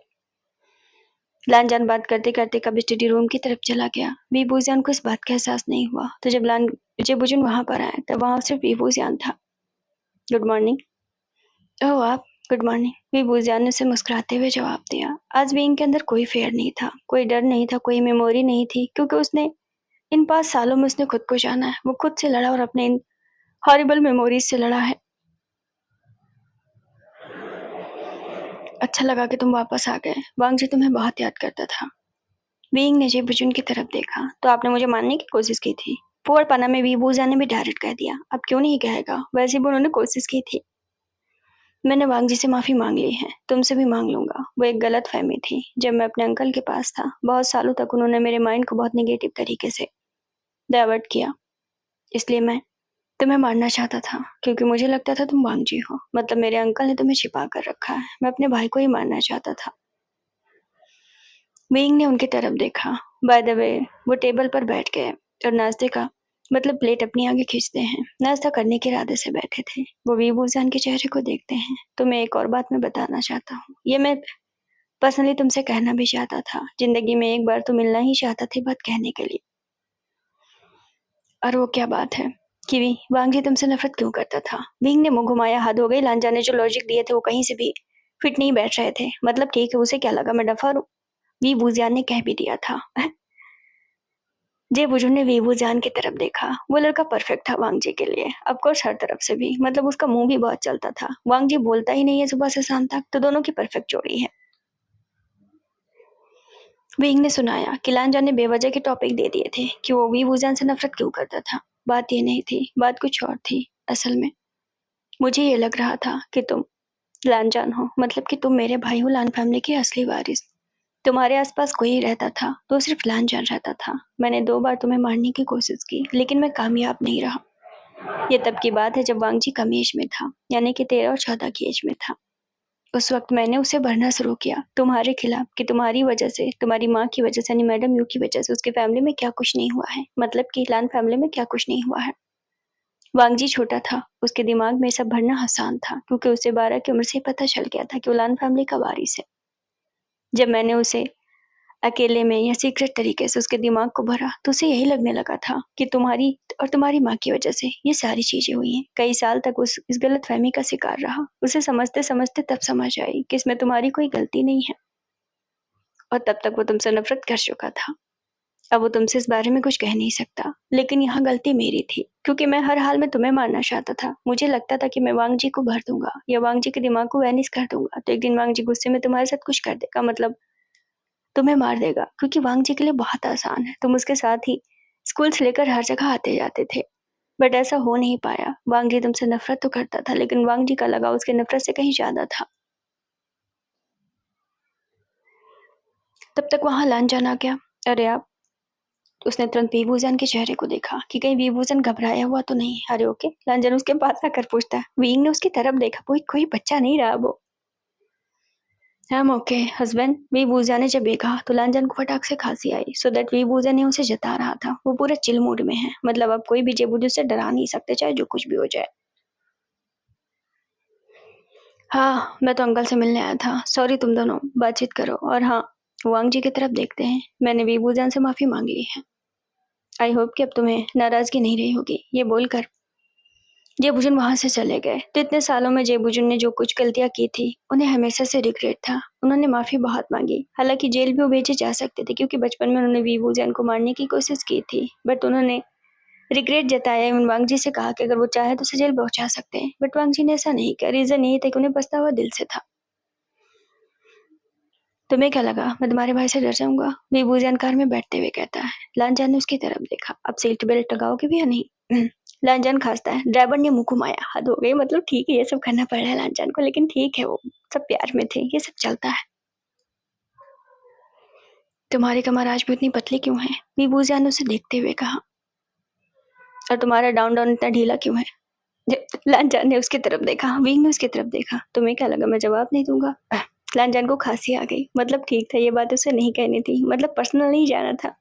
Speaker 1: लांजन बात करते करते कब स्टडी रूम की तरफ चला गया। वीवूज़ियान को इस बात का एहसास नहीं हुआ। तो जब जे बुजुन वहां पर आए तब वहां सिर्फ वीवूज़ियान था। Good morning. ओह आप। Good morning. वीवूज़ियान ने उसे मुस्कुराते हुए जवाब दिया। आज विंग के अंदर कोई फेयर नहीं था, कोई डर नहीं था, कोई मेमोरी नहीं थी, क्योंकि उसने इन 5 सालों में उसने खुद को जाना है। वो खुद से लड़ा और अपने इन हॉरिबल मेमोरीज से लड़ा है। अच्छा लगा कि तुम वापस आ गए। वांग जी तुम्हें बहुत याद करता था। विंग ने जेबुजुन की तरफ देखा। तो आपने मुझे मानने की कोशिश की थी। पुअर पना में वीबूज़ा ने भी डायरेक्ट कह दिया। अब क्यों नहीं कहेगा? वैसे भी उन्होंने कोशिश की थी। मैंने वांग जी से माफी मांग ली है। तुमसे भी मांग लूंगा। वो एक गलत फहमी थी। जब मैं अपने अंकल के पास था, बहुत सालों तक उन्होंने मेरे माइंड को बहुत नेगेटिव तरीके से डाइवर्ट किया। इसलिए मैं तुम्हें मारना चाहता था, क्योंकि मुझे लगता था तुम वांग जी हो। मतलब मेरे अंकल ने तुम्हें छिपा कर रखा है। मैं अपने भाई को ही मारना चाहता था। विंग ने उनकी तरफ देखा। बाय द वे, वो टेबल पर बैठ गए और नाश्ते का मतलब प्लेट अपनी आगे खींचते हैं। नाश्ता करने के इरादे से बैठे थे। वो वीबूज़ान के चेहरे को देखते हैं। तुम्हें एक और बात मैं बताना चाहता हूँ। ये मैं पर्सनली तुमसे कहना भी चाहता था। जिंदगी में एक बार तो मिलना ही चाहता थी बात कहने के लिए। और वो क्या बात है कि वांग जी तुमसे नफरत क्यों करता था? विंग ने मुंह घुमाया। हद हो गई। लांजा ने जो लॉजिक दिए थे वो कहीं से भी फिट नहीं बैठ रहे थे। मतलब ठीक है, उसे क्या लगा मैं डफर हूँ? वीबूज़ान ने कह भी दिया था। जे बुजुर्ग ने वीबूज़ान की तरफ देखा। वो लड़का परफेक्ट था वांग जी के लिए। ऑफ कोर्स हर तरफ से भी। मतलब उसका मुंह भी बहुत चलता था। वांग जी बोलता ही नहीं है सुबह से शाम तक, तो दोनों की परफेक्ट जोड़ी है। विंग ने सुनाया कि लांजा ने बेवजह के टॉपिक दे दिए थे कि वो वीबूज़ान से नफरत क्यों करता था। बात ये नहीं थी, बात कुछ और थी। असल में मुझे ये लग रहा था कि तुम लानजान हो। मतलब कि तुम मेरे भाई हो, लान फैमिली के असली वारिस। तुम्हारे आसपास कोई रहता था तो सिर्फ लानजान रहता था। मैंने 2 बार तुम्हें मारने की कोशिश की, लेकिन मैं कामयाब नहीं रहा। ये तब की बात है जब वांग जी कम एज में था, यानी कि 13 और 14 की एज में था। उस वक्त मैंने उसे भरना शुरू किया तुम्हारे खिलाफ, कि तुम्हारी वजह से, तुम्हारी माँ की वजह से, यानी मैडम यू की वजह से उसकी फैमिली में क्या कुछ नहीं हुआ है। मतलब कि लान फैमिली में क्या कुछ नहीं हुआ है। वांग जी छोटा था। उसके दिमाग में सब भरना आसान था, क्योंकि उसे 12 की उम्र से पता चल गया था कि वो लान फैमिली का वारिस है। जब मैंने उसे अकेले में या सीक्रेट तरीके से उसके दिमाग को भरा, तो उसे यही लगने लगा था कि तुम्हारी और तुम्हारी माँ की वजह से ये सारी चीजें हुई हैं। कई साल तक इस गलत फहमी का शिकार रहा। उसे समझते समझते तब समझ आई कि इसमें तुम्हारी कोई गलती नहीं है। और तब तक वो तुमसे नफरत कर चुका था। अब वो तुमसे इस बारे में कुछ कह नहीं सकता। लेकिन यहाँ गलती मेरी थी, क्योंकि मैं हर हाल में तुम्हें मारना चाहता था। मुझे लगता था कि मैं वांग जी को भर दूंगा या वांग जी के दिमाग को वैनिश कर दूंगा, तो एक दिन वांग जी गुस्से में तुम्हारे साथ कुछ कर देगा, मतलब तुम्हें मार देगा। क्योंकि वांग जी के लिए बहुत आसान है। तुम उसके साथ ही स्कूल से लेकर हर जगह आते जाते थे। बट ऐसा हो नहीं पाया। वांग जी तुमसे नफ़रत तो करता था, लेकिन वांग जी का लगाव उसकी नफ़रत से कहीं ज़्यादा था। तब तक वहाँ लांजान आ गया। अरे आप! उसने तुरंत वीवूज़न के चेहरे को देखा कि कहीं वीवूज़न घबराया हुआ तो नहीं। अरे ओके, लांजान उसके पास आकर पूछता है। वीइंग ने उसकी तरफ देखा, कोई बच्चा नहीं रहा वो। हम ओके हस्बैंड, वीवूज़ा ने जब ये कहा तो लांजान को फटाक से खांसी आई। सो दैट वीवूज़ा ने उसे जता रहा था वो पूरा चिल मूड में है। मतलब अब कोई भी जेबूजू से डरा नहीं सकते, चाहे जो कुछ भी हो जाए। हाँ, मैं तो अंकल से मिलने आया था। सॉरी, तुम दोनों बातचीत करो। और हाँ, वांग जी की तरफ देखते हैं। मैंने वीवूज़ान से माफ़ी मांग ली है। आई होप कि अब तुम्हें नाराज़गी नहीं रही होगी। ये बोलकर जेबूजन वहाँ से चले गए। तो इतने सालों में जेबूजन ने जो कुछ गलतियाँ की थी, उन्हें हमेशा से रिग्रेट था। उन्होंने माफ़ी बहुत मांगी। हालांकि जेल भी वो भेजे जा सकते थे, क्योंकि बचपन में उन्होंने वीवूज़ान को मारने की कोशिश की थी। बट उन्होंने रिग्रेट जताया एवं वांग जी से कहा कि अगर वो चाहे तो उसे जेल पहुंचा सकते हैं। बट वांग जी ने ऐसा नहीं किया। रीज़न यही था कि उन्हें पछतावा दिल से था। तुम्हें क्या लगा मैं तुम्हारे भाई से डर जाऊंगा? वीवूज़ान कार में बैठते हुए कहता है। लांजान ने उसकी तरफ देखा। अब सीट बेल्ट लगाओगे भी या नहीं? लांजान खांसता है। ड्राइवर ने मुंह घुमाया। हद हो गई, मतलब ठीक है ये सब करना पड़ रहा है लांजान को, लेकिन ठीक है वो सब प्यार में थे, ये सब चलता है। तुम्हारी कमर आज भी उतनी पतली क्यों है? वीवूज़ान ने उसे देखते हुए कहा। और तुम्हारा डाउन डाउन इतना ढीला क्यों है? लांजान ने उसकी तरफ देखा। विंग ने उसकी तरफ देखा। तुम्हें क्या लगा मैं जवाब नहीं दूंगा? लांजान को खांसी आ गई। मतलब ठीक था, ये बात उसे नहीं कहनी थी, मतलब पर्सनल नहीं जाना था।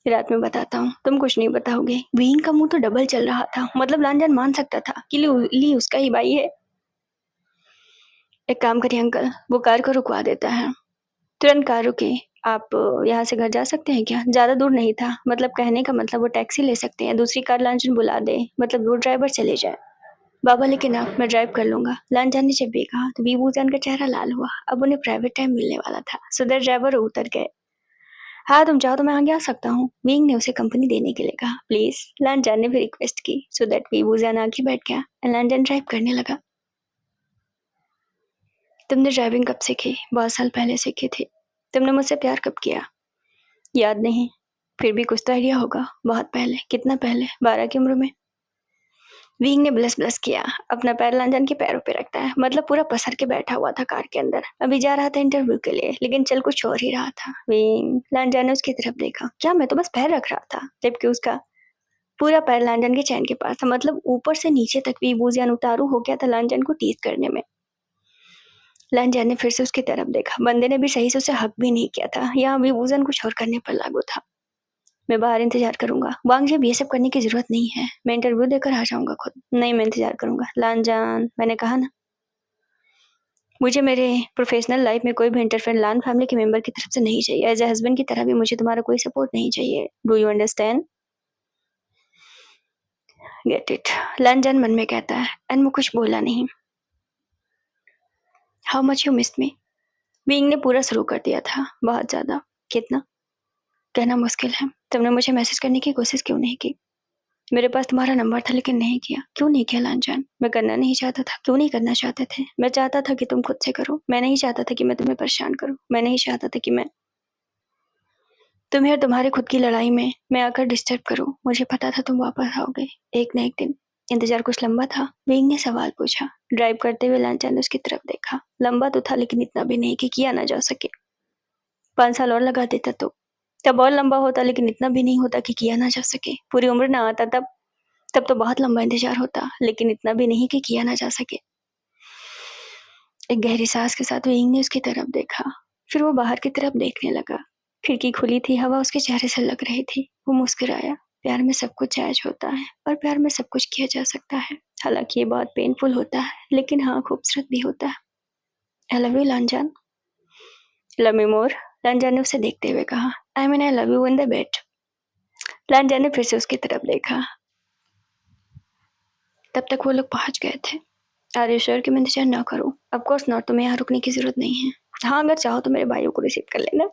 Speaker 1: रात में बताता हूँ, तुम कुछ नहीं बताओगे। विंग का मुंह तो डबल चल रहा था। मतलब लांजान मान सकता था कि ली उसका ही भाई है। एक काम करिए अंकल, वो कार को रुकवा देता है। तुरंत कार रुके। आप यहाँ से घर जा सकते हैं क्या? ज्यादा दूर नहीं था। मतलब कहने का मतलब वो टैक्सी ले सकते हैं, दूसरी कार लांजान बुला दे, मतलब वो ड्राइवर चले जाए। बाबा लेकिन आप, मैं ड्राइव कर लूंगा। लांजान ने जब ये कहा तो वीवूज़ान का चेहरा लाल हुआ। अब उन्हें प्राइवेट टाइम मिलने वाला था। सो दैट ड्राइवर उतर गए। हाँ तुम चाहो तो मैं आगे आ सकता हूँ, विंग ने उसे कंपनी देने के लिए कहा। प्लीज, लांजान ने भी रिक्वेस्ट की। सो दैट वीवूज़ान आगे बैठ गया और लांजान ड्राइव करने लगा। तुमने ड्राइविंग कब सीखी? बहुत साल पहले सीखी थी। तुमने मुझसे प्यार कब किया? याद नहीं। फिर भी कुछ तो आइडिया होगा। बहुत पहले। कितना पहले? 12 की उम्र में। विंग ने ब्लस ब्लस किया। अपना पैर लांजान के पैरों पे रखता है। मतलब पूरा पसर के बैठा हुआ था कार के अंदर। अभी जा रहा था इंटरव्यू के लिए, लेकिन चल कुछ और ही रहा था। विंग, लांजान ने उसकी तरफ देखा। क्या? मैं तो बस पैर रख रहा था, जबकि उसका पूरा पैर लांजान के चैन के पास था। मतलब ऊपर से नीचे तक वीवूज़ान उतारू हो गया था लांजान को टीज करने में। लांजान ने फिर से उसकी तरफ देखा। बंदे ने भी सही से उसे हक भी नहीं किया था। यहाँ वीवूज़ान कुछ और करने पर लागू था। मैं बाहर इंतजार करूंगा। वांग जी, अब ये सब करने की जरूरत नहीं है। मैं इंटरव्यू देकर आ जाऊंगा खुद। नहीं, मैं इंतजार करूंगा। लांजान, मैंने कहा ना, मुझे मेरे प्रोफेशनल लाइफ में कोई भी इंटरफेयर लान फैमिली के मेंबर की तरफ से नहीं चाहिए। एज ए हस्बैंड की तरह भी मुझे तुम्हारा कोई सपोर्ट नहीं चाहिए। Do you understand? Get it, Lanjan मन में कहता है। एंड वो कुछ बोला नहीं। How much you miss me? Wing ने पूरा शुरू कर दिया था। बहुत ज्यादा। कितना? कहना मुश्किल है। तुमने मुझे मैसेज करने की कोशिश क्यों नहीं की? मेरे पास तुम्हारा नंबर था, लेकिन नहीं किया। क्यों नहीं किया लांजान? मैं करना नहीं चाहता था। क्यों नहीं करना चाहते थे? मैं चाहता था कि तुम खुद से करो। मैं नहीं चाहता था कि मैं तुम्हें परेशान करूं। मैं नहीं चाहता था कि मैं तुम्हें और तुम्हारे खुद की लड़ाई में मैं आकर डिस्टर्ब करूं। मुझे पता था तुम वापस आओगे एक न एक दिन। इंतजार कुछ लंबा था? विंग ने सवाल पूछा। ड्राइव करते हुए लांजान ने उसकी तरफ देखा। लंबा तो था, लेकिन इतना भी नहीं कि किया ना जा सके। 5 साल और लगा देता तो तब और लंबा होता, लेकिन इतना भी नहीं होता कि किया ना जा सके। पूरी उम्र ना आता तब तब तो बहुत लंबा इंतजार होता, लेकिन इतना भी नहीं कि किया ना जा सके। एक गहरी सांस के साथ विंग ने उसकी तरफ देखा। फिर वो बाहर की तरफ देखने लगा। खिड़की खुली थी। हवा उसके चेहरे से लग रही थी। वो मुस्कुराया। प्यार में सब कुछ जायज होता है, और प्यार में सब कुछ किया जा सकता है। हालांकि ये बहुत पेनफुल होता है, लेकिन हाँ, खूबसूरत भी होता है। I love you Lanjan. Love me more, Lanjan ने उसे देखते हुए कहा। I mean I love you in the bed. Lanjan ने फिर से उसकी तरफ देखा। तब तक वो लोग पहुंच गए थे। आर यू श्योर कि मैं इंतजार ना करूं? ऑफ कोर्स नॉट, तुम्हें यहाँ रुकने की जरूरत नहीं है। हाँ, अगर चाहो तो मेरे भाइयों को रिसीव कर लेना।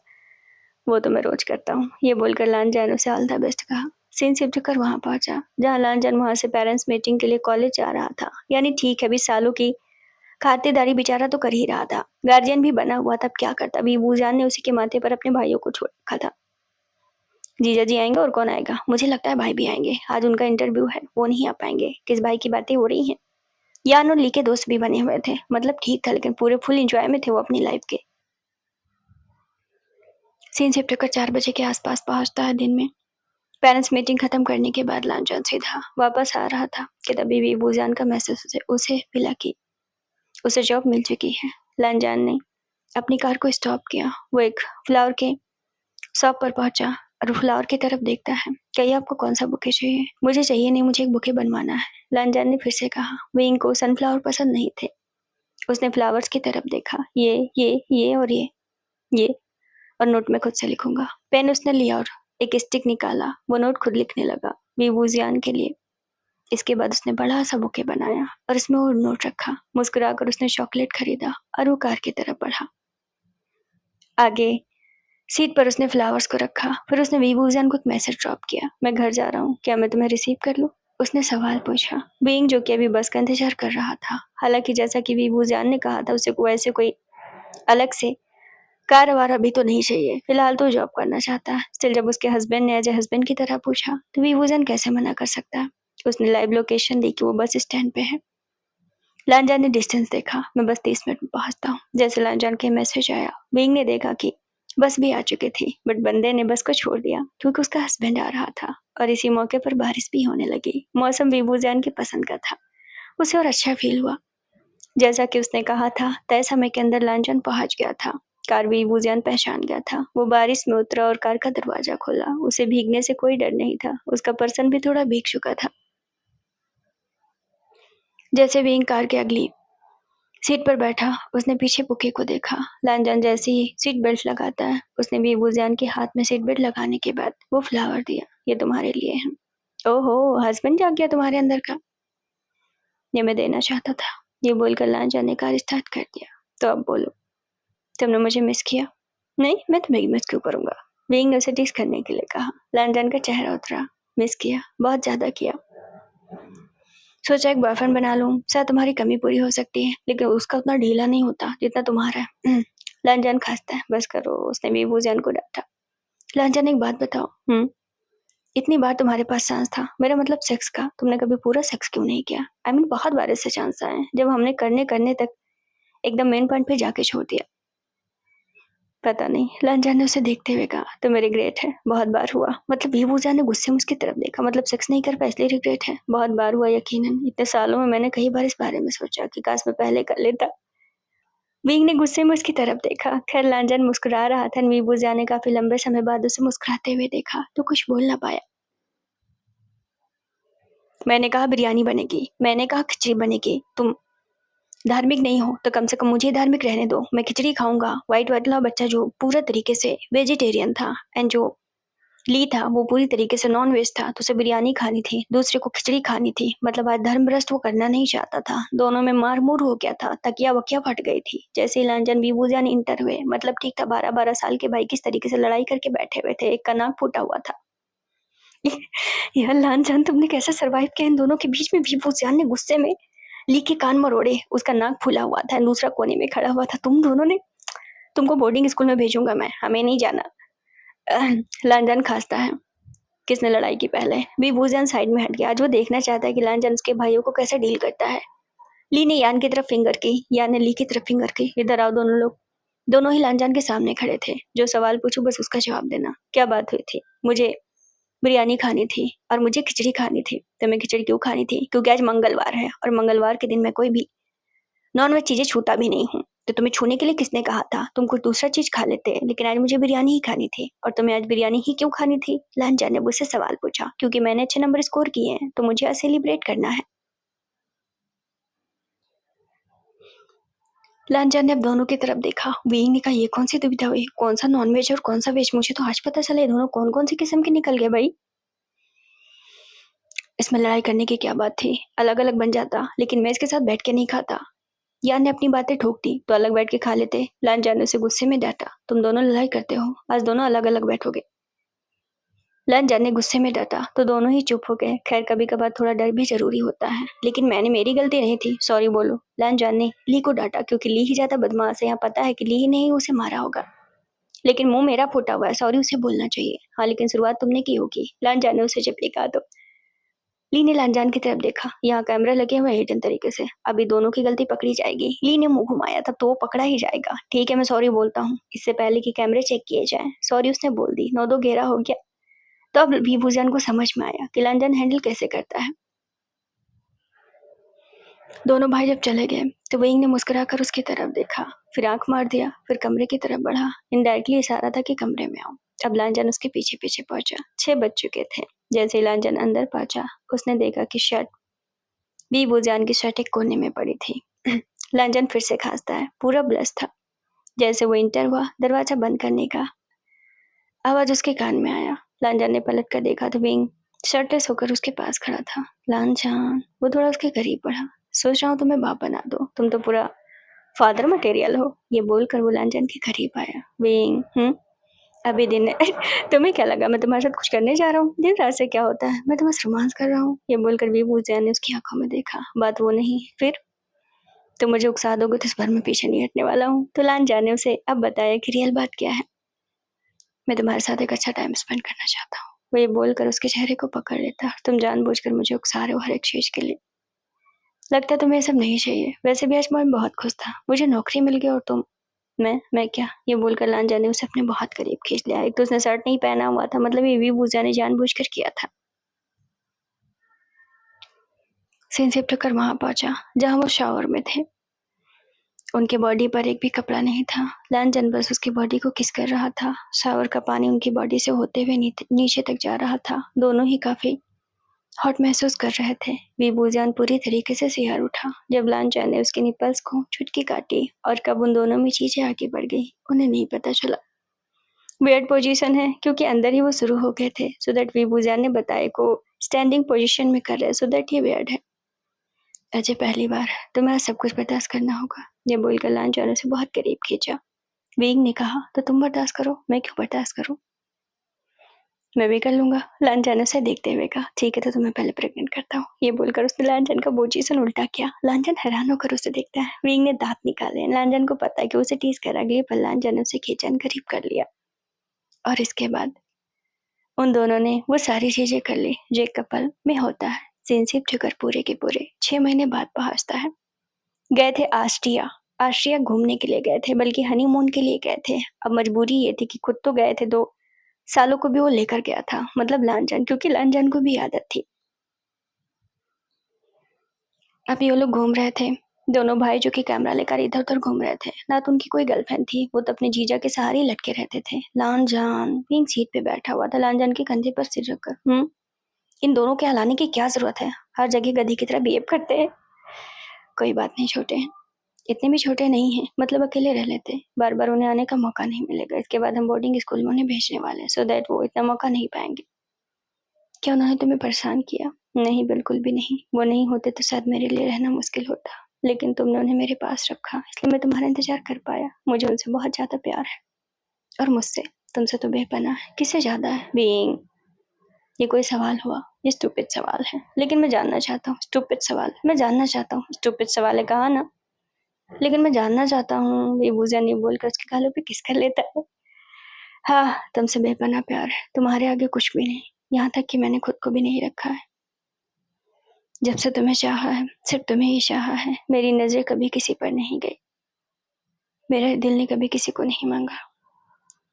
Speaker 1: वो तो मैं रोज करता हूँ। ये बोलकर लांजान उसे ऑल द बेस्ट कहा। सीन शिफ्ट कर वहां पहुंचा, जहाँ लांजान वहां से पेरेंट्स मीटिंग के लिए कॉलेज जा रहा था। यानी ठीक है, 20 सालों की खातिरदारी बेचारा तो कर ही रहा था। गार्जियन भी बना हुआ था, अब क्या करता। वीवूज़ान ने उसी के माथे पर अपने भाइयों को छोड़ रखा था। जीजा जी आएंगे और कौन आएगा? मुझे लगता है भाई भी आएंगे, आज उनका इंटरव्यू है, वो नहीं आ पाएंगे। किस भाई की बातें हो रही हैं? यान और ली के दोस्त भी बने हुए थे, मतलब ठीक था, लेकिन पूरे फुल इंजॉय में थे वो अपनी लाइफ के। सीन शिफ्ट कर 4 बजे के आसपास पहुंचता है दिन में। पेरेंट्स मीटिंग खत्म करने के बाद लांचन सीधा वापस आ रहा था कि तभी भी बूजान का मैसेज उसे मिला कि उसे जॉब मिल चुकी है। लांजान ने अपनी कार को स्टॉप किया। वो एक फ्लावर के शॉप पर पहुंचा और फ्लावर की तरफ देखता है। कहिए आपको कौन सा बुके चाहिए? मुझे चाहिए नहीं, मुझे एक बुके बनवाना है, लांजान ने फिर से कहा। विंग को सनफ्लावर पसंद नहीं थे। उसने फ्लावर्स की तरफ देखा। ये और ये और नोट में खुद से लिखूंगा। पेन उसने लिया और एक स्टिक निकाला। वो नोट खुद लिखने लगा, विभूजियान के लिए। इसके बाद उसने बड़ा सा बुके बनाया और इसमें वो नोट रखा। मुस्कुराकर उसने चॉकलेट खरीदा और वो कार की तरफ बढ़ा। आगे सीट पर उसने फ्लावर्स को रखा। फिर उसने विभूजियान को एक मैसेज ड्रॉप किया। मैं घर जा रहा हूँ, क्या मैं तुम्हें रिसीव कर लूँ? उसने सवाल पूछा। बीइंग जो कि अभी बस का इंतजार कर रहा था। हालांकि जैसा कि विभूजियान ने कहा था, उसे वैसे कोई अलग से कार वार अभी तो नहीं चाहिए, फिलहाल तो जॉब करना चाहता है। स्टिल जब उसके हस्बैंड ने एज ए हस्बैंड की तरह पूछा तो विभूजन कैसे मना कर सकता है? उसने लाइव लोकेशन दी कि वो बस स्टैंड पे है। लांजान ने डिस्टेंस देखा। मैं बस 30 मिनट में पहुंचता हूँ। जैसे लांजान के मैसेज आया, बीइंग ने देखा कि बस भी आ चुकी थी, बट बंदे ने बस को छोड़ दिया क्योंकि उसका हस्बैंड आ रहा था और इसी मौके पर बारिश भी होने लगी। मौसम विभूजन की पसंद का था। उसे और अच्छा फील हुआ। जैसा कि उसने कहा था, तय समय के अंदर लांछन पहुंच गया था। कार भी वूजियान पहचान गया था। वो बारिश में उतरा और कार का दरवाजा खोला। उसे भीगने से कोई डर नहीं था। उसका पर्सन भी थोड़ा भीग चुका था। जैसे विंग कार के अगली सीट पर बैठा, उसने पीछे बुके को देखा। लांजन जैसे ही सीट बेल्ट लगाता है, उसने भी वूजियान के हाथ में सीट बेल्ट लगाने के बाद वो फ्लावर दिया। ये तुम्हारे लिए है। ओहो, हस्बैंड जाग गया तुम्हारे अंदर का। ये मैं देना चाहता था। ये बोलकर लांजन ने कार स्टार्ट कर दिया। तो अब बोलो, तुमने मुझे मिस किया? नहीं, मैं तुम्हें मिस क्यों करूंगा? विंग ने उसे टीस करने के लिए कहा। लैंडन का चेहरा उतरा। मिस किया, बहुत ज्यादा किया। सोचा एक बॉयफ्रेंड बना लूं, शायद तुम्हारी कमी पूरी हो सकती है, लेकिन उसका उतना ढीला नहीं होता जितना तुम्हारा है। लैंडन खांसता है। बस करो, उसने भी वूजियान को डांटा। लैंडन, एक बात बताओ। इतनी बार तुम्हारे पास चांस था, मेरा मतलब सेक्स का, तुमने कभी पूरा सेक्स क्यों नहीं किया? आई मीन बहुत बार ऐसे चांस आए हैं जब हमने करने करने तक एकदम मेन पॉइंट पे जाके छोड़ दिया। पता नहीं, लांजान ने उसे देखते हुए कहा। तो मेरे रिग्रेट है, बहुत बार हुआ। मतलब विभूजा ने गुस्से में उसकी तरफ देखा। मतलब सेक्स नहीं कर पाया इसलिए रिग्रेट है? बहुत बार हुआ यकीनन। इतने सालों में मैंने कई बार इस बारे में सोचा कि काश मैं पहले कर लेता। विंग ने गुस्से में उसकी तरफ देखा। खैर लांजान मुस्कुरा रहा था। विभूजा ने काफी लंबे समय बाद उसे मुस्कुराते हुए देखा तो कुछ बोल ना पाया। मैंने कहा बिरयानी बनेगी, मैंने कहा खिचड़ी बनेगी। तुम धार्मिक नहीं हो तो कम से कम मुझे धार्मिक रहने दो। मैं खिचड़ी खाऊंगा। व्हाइट वाला बच्चा जो पूरा तरीके से वेजिटेरियन था, एंड जो ली था वो पूरी तरीके से नॉन वेज था, तो उसे बिरयानी खानी थी, दूसरे को खिचड़ी खानी थी। मतलब आज धर्म भ्रष्ट वो करना नहीं चाहता था। दोनों में मार मूर हो गया था। तकिया वकिया फट गई थी। जैसे ही लांजन विभूजान इंटर हुए, मतलब ठीक था, 12-12 साल के भाई किस तरीके से लड़ाई करके बैठे हुए थे। एक का नाक फूटा हुआ था। यार लांजन, तुमने कैसे सरवाइव किया इन दोनों के बीच में? विभूजान ने गुस्से में ली के कान मरोड़े। उसका नाक फूला हुआ था, दूसरा कोने में खड़ा हुआ था। तुम दोनों ने, तुमको बोर्डिंग स्कूल में भेजूंगा मैं, हमें नहीं जाना। लांजन खांसता है। किसने लड़ाई की पहले? विभूजन साइड में हट गया। आज वो देखना चाहता है कि लांजन उसके भाइयों को कैसे डील करता है। ली ने यान की तरफ फिंगर की, यान ने ली की तरफ फिंगर की। इधर आओ दोनों लोग। दोनों ही लांजन के सामने खड़े थे। जो सवाल पूछूं बस उसका जवाब देना। क्या बात हुई थी? मुझे बिरयानी खानी थी और मुझे खिचड़ी खानी थी। तो मैं खिचड़ी क्यों खानी थी? क्योंकि आज मंगलवार है और मंगलवार के दिन मैं कोई भी नॉन वेज चीजें छूता भी नहीं हूँ। तो तुम्हें छूने के लिए किसने कहा था? तुम कुछ दूसरा चीज खा लेते, लेकिन आज मुझे बिरयानी ही खानी थी। और तुम्हें आज बिरयानी ही क्यों खानी थी? लांजा ने मुझसे सवाल पूछा। क्योंकि मैंने अच्छे नंबर स्कोर किए हैं तो मुझे आज सेलिब्रेट करना है। लांजा ने अब दोनों की तरफ देखा। वीइंग ने कहा, ये कौन सी दुविधा हुई? कौन सा नॉन वेज और कौन सा वेज? मुझे तो आज पता चला ये दोनों कौन कौन सी किस्म के निकल गए भाई। इसमें लड़ाई करने की क्या बात थी? अलग अलग बन जाता, लेकिन मैं इसके साथ बैठ के नहीं खाता। यान ने अपनी बातें ठोक दी। तो अलग बैठ के खा लेते। लांजा ने उसे गुस्से में डांटा। तुम दोनों लड़ाई करते हो, आज दोनों अलग अलग बैठोगे। लांजा ने गुस्से में डांटा तो दोनों ही चुप हो गए। खैर कभी कभार थोड़ा डर भी जरूरी होता है, लेकिन मेरी गलती नहीं थी, सॉरी बोलो। लांजा ने ली को डांटा क्योंकि ली ही ज्यादा बदमाश है। यहाँ पता है कि ली ही नहीं उसे मारा होगा। लेकिन मुँह मेरा फूटा हुआ है, सॉरी उसे बोलना चाहिए। हाँ, लेकिन शुरुआत तुमने की होगी। लांजान ने उसे जब देखा तो ली ने लांजान की तरफ देखा। यहाँ कैमरा लगे हुए हैं हिडन तरीके से, अभी दोनों की गलती पकड़ी जाएगी। ली ने मुँह घुमाया, तब तो वो पकड़ा ही जाएगा। ठीक है, मैं सॉरी बोलता हूँ, इससे पहले कि कैमरे चेक किए जाएँ। सॉरी उसने बोल दी। 9-2 घेरा हो गया। तो अब विभूजान को समझ में आया कि लांजान हैंडल कैसे करता है। दोनों भाई जब चले गए तो वेइंग ने मुस्कुराकर उसकी तरफ देखा, फिर आंख मार दिया, फिर कमरे की तरफ बढ़ा। इनडायरेक्टली इशारा था कि कमरे में आओ। अब लांजान उसके पीछे पीछे पहुंचा। 6 बज चुके थे। जैसे ही लांजान अंदर पहुंचा, उसने देखा कि शर्ट विभूजान की शर्ट एक कोने में पड़ी थी। लांजान फिर से खांसता है, पूरा ब्लश था। जैसे वो इंटर हुआ, दरवाजा बंद करने का आवाज उसके कान में आया। लांजान ने पलट कर देखा तो विंग शर्टलेस होकर उसके पास खड़ा था। लांजान, वो थोड़ा उसके करीब बढ़ा। सोच रहा हूँ तुम्हें बाप बना दो, तुम तो पूरा फादर मटेरियल हो। ये बोलकर वो लांजान के करीब आया। विंग, अभी दिन है। तुम्हें क्या लगा मैं तुम्हारे साथ कुछ करने जा रहा हूँ? दिन रात से क्या होता है, मैं तुम्हें रोमांस कर रहा हूँ। ये बोलकर विभूजान ने उसकी आंखों में देखा। बात वो नहीं, फिर तुम मुझे उकसा दोगे तो इस बार मैं पीछे नहीं हटने वाला हूँ। तो लांजान ने उसे अब बताया कि रियल बात क्या है। मैं तुम्हारे साथ एक अच्छा टाइम स्पेंड करना चाहता हूँ। वो ये बोलकर उसके चेहरे को पकड़ लेता। तुम जानबूझकर मुझे उकसा रहे हो हर एक चीज के लिए। लगता है तुम्हें ये सब नहीं चाहिए। वैसे भी आज मैं बहुत खुश था, मुझे नौकरी मिल गई और तुम। मैं क्या? ये बोलकर लांजा ने उसे अपने बहुत करीब खींच लिया। एक तो उसने शर्ट नहीं पहना हुआ था, मतलब ये विभूजा ने जानबूझकर किया था। सीन शिफ्ट होकर वहां पहुंचा जहां वो शावर में थे। उनके बॉडी पर एक भी कपड़ा नहीं था। लांजन बस उसकी बॉडी को किस कर रहा था। शावर का पानी उनकी बॉडी से होते हुए नीचे तक जा रहा था। दोनों ही काफी हॉट महसूस कर रहे थे। विभूजान पूरी तरीके से सिहर उठा जब लांचा ने उसके निपल्स को चुटकी काटी और कब उन दोनों में चीजें आगे बढ़ गई उन्हें नहीं पता चला। वियर्ड पोजीशन है क्योंकि अंदर ही वो शुरू हो गए थे। सो दैट विभूजान ने बताया को स्टैंडिंग पोजीशन में कर रहे, सो दैट ये वियर्ड है। अजय पहली बार, तुम्हें सब कुछ बर्दाश्त करना होगा। ये बोलकर लांचा ने उसे बहुत करीब खींचा। वींग ने कहा तो तुम बर्दाश्त करो, मैं क्यों बर्दाश्त करूं? मैं भी कर लूंगा। लांछन उसे देखते हुए कहा। ठीक है तो तुम्हें पहले प्रेग्नेंट करता हूँ। ये बोलकर उसने लांछन का पोजीशन उल्टा किया। लांछन हैरान होकर उसे देखता है। विंग ने दांत निकाले। लांछन को पता है कि उसे टीज कर अगली पर लांछन ने उसे खींचन करीब कर लिया और इसके बाद उन दोनों ने वो सारी चीजें कर ली जो एक कपल में होता है। सिंसिप जुगर पूरे के पूरे 6 महीने बाद पहुंचता है। गए थे ऑस्ट्रिया। ऑस्ट्रिया घूमने के लिए गए थे, बल्कि हनीमून के लिए गए थे। अब मजबूरी ये थी कि खुद तो गए थे, 2 सालों को भी वो लेकर गया था, मतलब लांछन, क्योंकि लांछन को भी आदत थी। अभी वो लोग घूम रहे थे, दोनों भाई जो कि कैमरा लेकर इधर उधर घूम रहे थे। ना तो उनकी कोई गर्लफ्रेंड थी, वो तो अपने जीजा के सहारे ही लटके रहते थे। लांछन पिंक सीट पे बैठा हुआ था, लांछन के कंधे पर सिर रखकर। इन दोनों के हलाने की क्या जरूरत है? हर जगह गधी की तरह बिहेव करते हैं। कोई बात नहीं, छोटे हैं, इतने भी छोटे नहीं हैं, मतलब अकेले रह लेते। बार बार उन्हें आने का मौका नहीं मिलेगा। इसके बाद हम बोर्डिंग स्कूल में उन्हें भेजने वाले हैं, सो दैट वो इतना मौका नहीं पाएंगे। क्या उन्होंने तुम्हें परेशान किया? नहीं, बिल्कुल भी नहीं। वो नहीं होते तो शायद मेरे लिए रहना मुश्किल होता, लेकिन तुमने उन्हें मेरे पास रखा, इसलिए मैं तुम्हारा इंतजार कर पाया। मुझे उनसे बहुत ज्यादा प्यार है और मुझसे, तुमसे तो बेपनाह है। किससे ज्यादा है? बीइंग। ये कोई सवाल हुआ? ये स्टूपिड सवाल है, लेकिन मैं जानना चाहता हूँ। स्टूपिड सवाल, मैं जानना चाहता हूँ। स्टूपिड सवाल है, कहा ना, लेकिन मैं जानना चाहता हूँ। ये बूजा नहीं बोलकर उसके गालों पे किस कर लेता है। हाँ, तुमसे बेपनाह प्यार है, तुम्हारे आगे कुछ भी नहीं, यहाँ तक कि मैंने खुद को भी नहीं रखा है। जब से तुम्हें चाहा है, सिर्फ तुम्हें ही चाहा है। मेरी नजर कभी किसी पर नहीं गई, मेरे दिल ने कभी किसी को नहीं मांगा,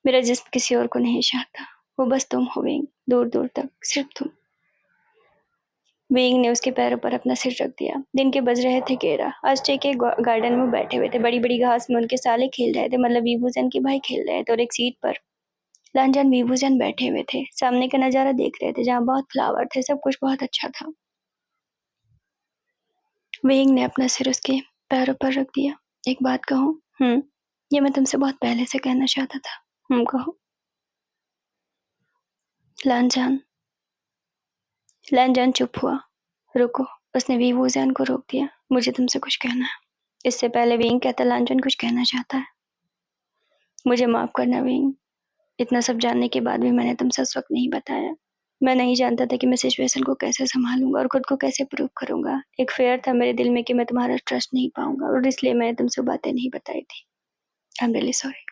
Speaker 1: मेरा जिस्म किसी और को नहीं चाहता। वो बस तुम हो विंग, दूर दूर तक सिर्फ तुम। विंग ने उसके पैरों पर अपना सिर रख दिया। दिन के बज रहे थे 11। आस्टे के गार्डन में बैठे हुए थे। बड़ी बड़ी घास में उनके साले खेल रहे थे, मतलब विभूजन के भाई खेल रहे थे, और एक सीट पर लांजन विभूजन बैठे हुए थे। सामने का नजारा देख रहे थे, जहाँ बहुत फ्लावर थे, सब कुछ बहुत अच्छा था। विंग ने अपना सिर उसके पैरों पर रख दिया। एक बात कहूँ? ये मैं तुमसे बहुत पहले से कहना चाहता था। कहो। लांजान लांजान चुप हुआ। रुको, उसने विभूजन को रोक दिया। मुझे तुमसे कुछ कहना है। इससे पहले विंग कहता लांजान कुछ कहना चाहता है। मुझे माफ करना विंग, इतना सब जानने के बाद भी मैंने तुमसे उस वक्त नहीं बताया। मैं नहीं जानता था कि मैं सिचुएशन को कैसे संभालूंगा और खुद को कैसे प्रूव करूंगा। एक फेयर था मेरे दिल में कि मैं तुम्हारा ट्रस्ट नहीं पाऊंगा, और इसलिए मैंने तुमसे बातें नहीं बताई थी। I am really sorry.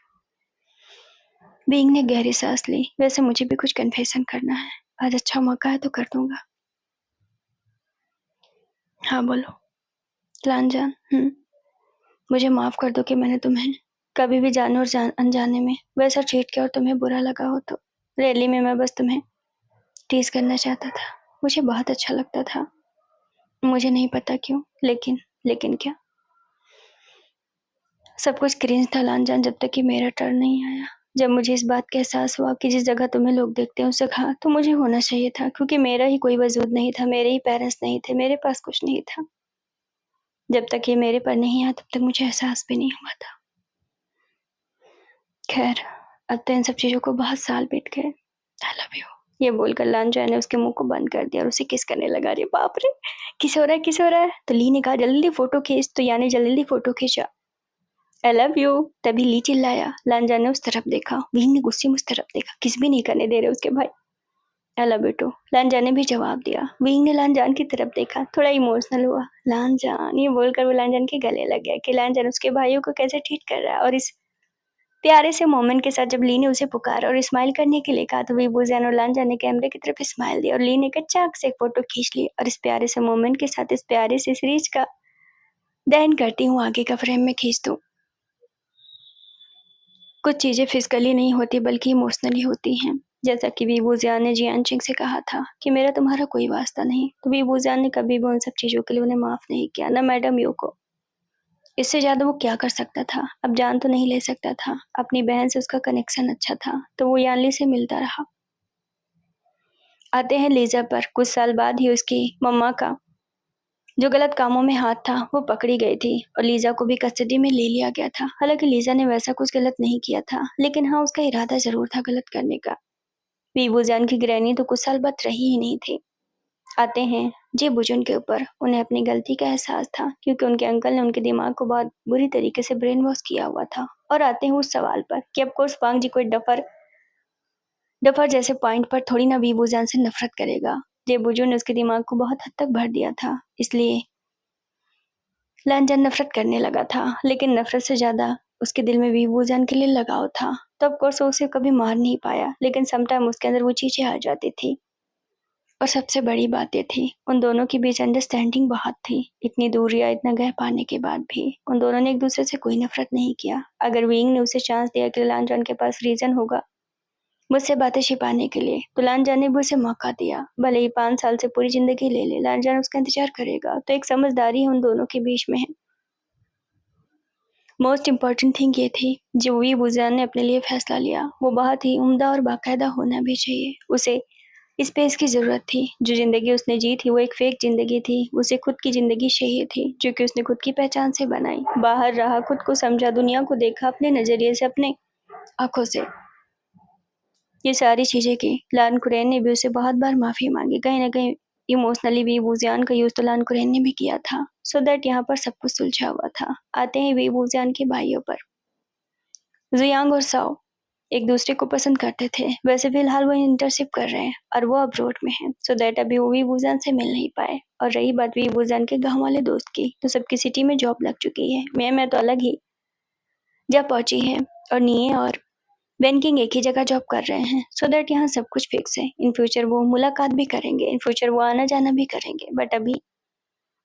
Speaker 1: Being ने गहरी सांस ली। वैसे मुझे भी कुछ कन्फेशन करना है। आज अच्छा मौका है तो कर दूंगा। हाँ बोलो। लांजान, मुझे माफ कर दो कि मैंने तुम्हें कभी भी जाने और अनजाने में वैसा ट्रीट किया और तुम्हें बुरा लगा हो तो। रैली में मैं बस तुम्हें टीज करना चाहता था। मुझे बहुत अच्छा लगता था। मुझे नहीं पता क्यों, लेकिन क्या, सब कुछ क्रिंज था लांजान, जब तक कि मेरा टर्न नहीं आया। जब मुझे इस बात का एहसास हुआ कि जिस जगह तुम्हें लोग देखते हैं उससे कहा तो मुझे होना चाहिए था, क्योंकि मेरा ही कोई वजूद नहीं था, मेरे ही पेरेंट्स नहीं थे, मेरे पास कुछ नहीं था। जब तक ये मेरे पर नहीं आया तब तक मुझे एहसास भी नहीं हुआ था। खैर, अब तो इन सब चीजों को बहुत साल बीत गए। आई लव यू, ये बोलकर लांजा ने उसके मुंह को बंद कर दिया और उसे किस करने लगा। रे बाप रे, किस हो रहा है, किस हो रहा है। तो ली ने कहा जल्दी फोटो खींच, तो यानी जल्दी फोटो खींचा। आई लव यू। तभी ली चिल्लाया। लांजा ने उस तरफ देखा। विंग ने गुस्से में उस तरफ देखा। किस भी नहीं करने दे रहे उसके भाई। आई लव यू टू, लांजा ने भी जवाब दिया। विंग ने लांजान की तरफ देखा, थोड़ा इमोशनल हुआ। लांजान, ये बोलकर वो लांजान के गले लग गया कि लांजान उसके भाइयों को कैसे ट्रीट कर रहा है। और इस प्यारे से मोमेंट के साथ जब ली ने उसे पुकारा और स्माइल करने के लिए कहा तो वीबूजैन और लांजा ने कैमरे की तरफ स्माइल दिया और ली ने कच्चाक से एक फोटो खींच ली। और इस प्यारे से मोमेंट के साथ इस प्यारे से सीरीज का दहन करती हूँ आगे का फ्रेम में खींच दूँ। कुछ चीजें फिजिकली नहीं होती बल्कि इमोशनली होती हैं। जैसा कि वीबूजियान ने जियानचिंग से कहा था कि मेरा तुम्हारा कोई वास्ता नहीं, तो वीबूजियान ने कभी भी उन सब चीजों के लिए उन्हें माफ नहीं किया, न मैडम यू को। इससे ज्यादा वो क्या कर सकता था। अब जान तो नहीं ले सकता था। अपनी बहन से उसका कनेक्शन अच्छा था तो वो यानली से मिलता रहा। आते हैं लीजा पर। कुछ साल बाद ही उसकी मम्मा का जो गलत कामों में हाथ था वो पकड़ी गई थी और लीजा को भी कस्टडी में ले लिया गया था। हालांकि लीजा ने वैसा कुछ गलत नहीं किया था, लेकिन हाँ, उसका इरादा जरूर था गलत करने का। वीबूजान की ग्रैनी तो कुछ साल बाद रही ही नहीं थी। आते हैं जे बुजुन के ऊपर। उन्हें अपनी गलती का एहसास था क्योंकि उनके अंकल ने उनके दिमाग को बहुत बुरी तरीके से ब्रेन वॉश किया हुआ था। और आते हैं उस सवाल पर कि अब कोर्स वांग जी कोई डफर डफर जैसे पॉइंट पर थोड़ी ना वीबूजान से नफरत करेगा। जे बुजुन ने उसके दिमाग को बहुत हद तक भर दिया था, इसलिए लांजान नफरत करने लगा था। लेकिन नफरत से ज्यादा उसके दिल में वीबूजान के लिए लगाव था। तो ऑफ कोर्स वो उसे कभी मार नहीं पाया, लेकिन समटाइम उसके अंदर वो चीजें आ जाती थी। और सबसे बड़ी बात ये थी, उन दोनों के बीच अंडरस्टैंडिंग बहुत थी। इतनी दूरियां, इतना गह पाने के बाद भी उन दोनों ने एक दूसरे से कोई नफरत नहीं किया। अगर विंग ने उसे चांस दिया कि लांजान के पास रीजन होगा मुझसे बातें छिपाने के लिए, तो लांजान ने भी उसे मौका दिया। भले ही 5 साल से पूरी जिंदगी ले ले, लांजान उसका इंतजार करेगा। तो एक समझदारी उन दोनों के बीच में है। मोस्ट इम्पॉर्टेंट थिंग ये थी, जो वीबूजान ने अपने लिए फैसला लिया वो बहुत ही उम्दा और बाकायदा होना भी चाहिए। उसे स्पेस की जरूरत थी। जो जिंदगी उसने जी थी वो एक फेक जिंदगी थी। उसे खुद की जिंदगी चाहिए थी, जो कि उसने खुद की पहचान से बनाई। बाहर रहा, खुद को समझा, दुनिया को देखा अपने नजरिए से, अपने आंखों से। ये सारी चीजें की। लान कुरैन ने भी उसे बहुत बार माफी मांगी। कहीं ना कहीं इमोशनली वीबूजान का यूज तो लान कुरैन ने भी किया था। सो दैट यहाँ पर सब कुछ सुलझा हुआ था। आते हैं वीबूजान के भाइयों पर। जियांग और साओ एक दूसरे को पसंद करते थे। वैसे फिलहाल वो इंटर्नशिप कर रहे हैं और वो अब्रोड में है, सो दैट अभी वो वीबूजान से मिल नहीं पाए। और रही बात वीबूजान के गांव वाले दोस्त की, तो सबकी सिटी में जॉब लग चुकी है। मैं तो अलग ही जा पहुंची है। और निये और वेनकिंग एक ही जगह जॉब कर रहे हैं। सो दैट यहाँ सब कुछ फिक्स है। इन फ्यूचर वो मुलाकात भी करेंगे, इन फ्यूचर वो आना जाना भी करेंगे। बट अभी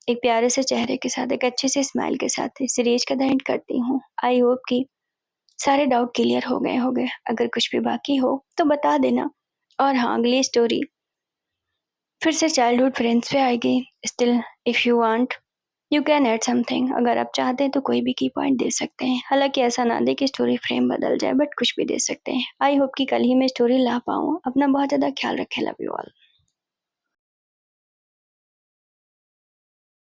Speaker 1: एक प्यारे से चेहरे के साथ, एक अच्छे से स्माइल के साथ सीरीज का द एंड करती हूँ। आई होप कि सारे डाउट क्लियर हो गए। अगर कुछ भी बाकी हो तो बता देना। और हाँ, अगली स्टोरी फिर से चाइल्डहुड फ्रेंड्स पे आएगी। Still if you want you can add something. अगर आप चाहते हैं तो कोई भी की पॉइंट दे सकते हैं। हालांकि ऐसा ना दे कि स्टोरी फ्रेम बदल जाए, बट कुछ भी दे सकते हैं। आई होप कि कल ही मैं स्टोरी ला पाऊँ। अपना बहुत ज़्यादा ख्याल रखें। Love you all.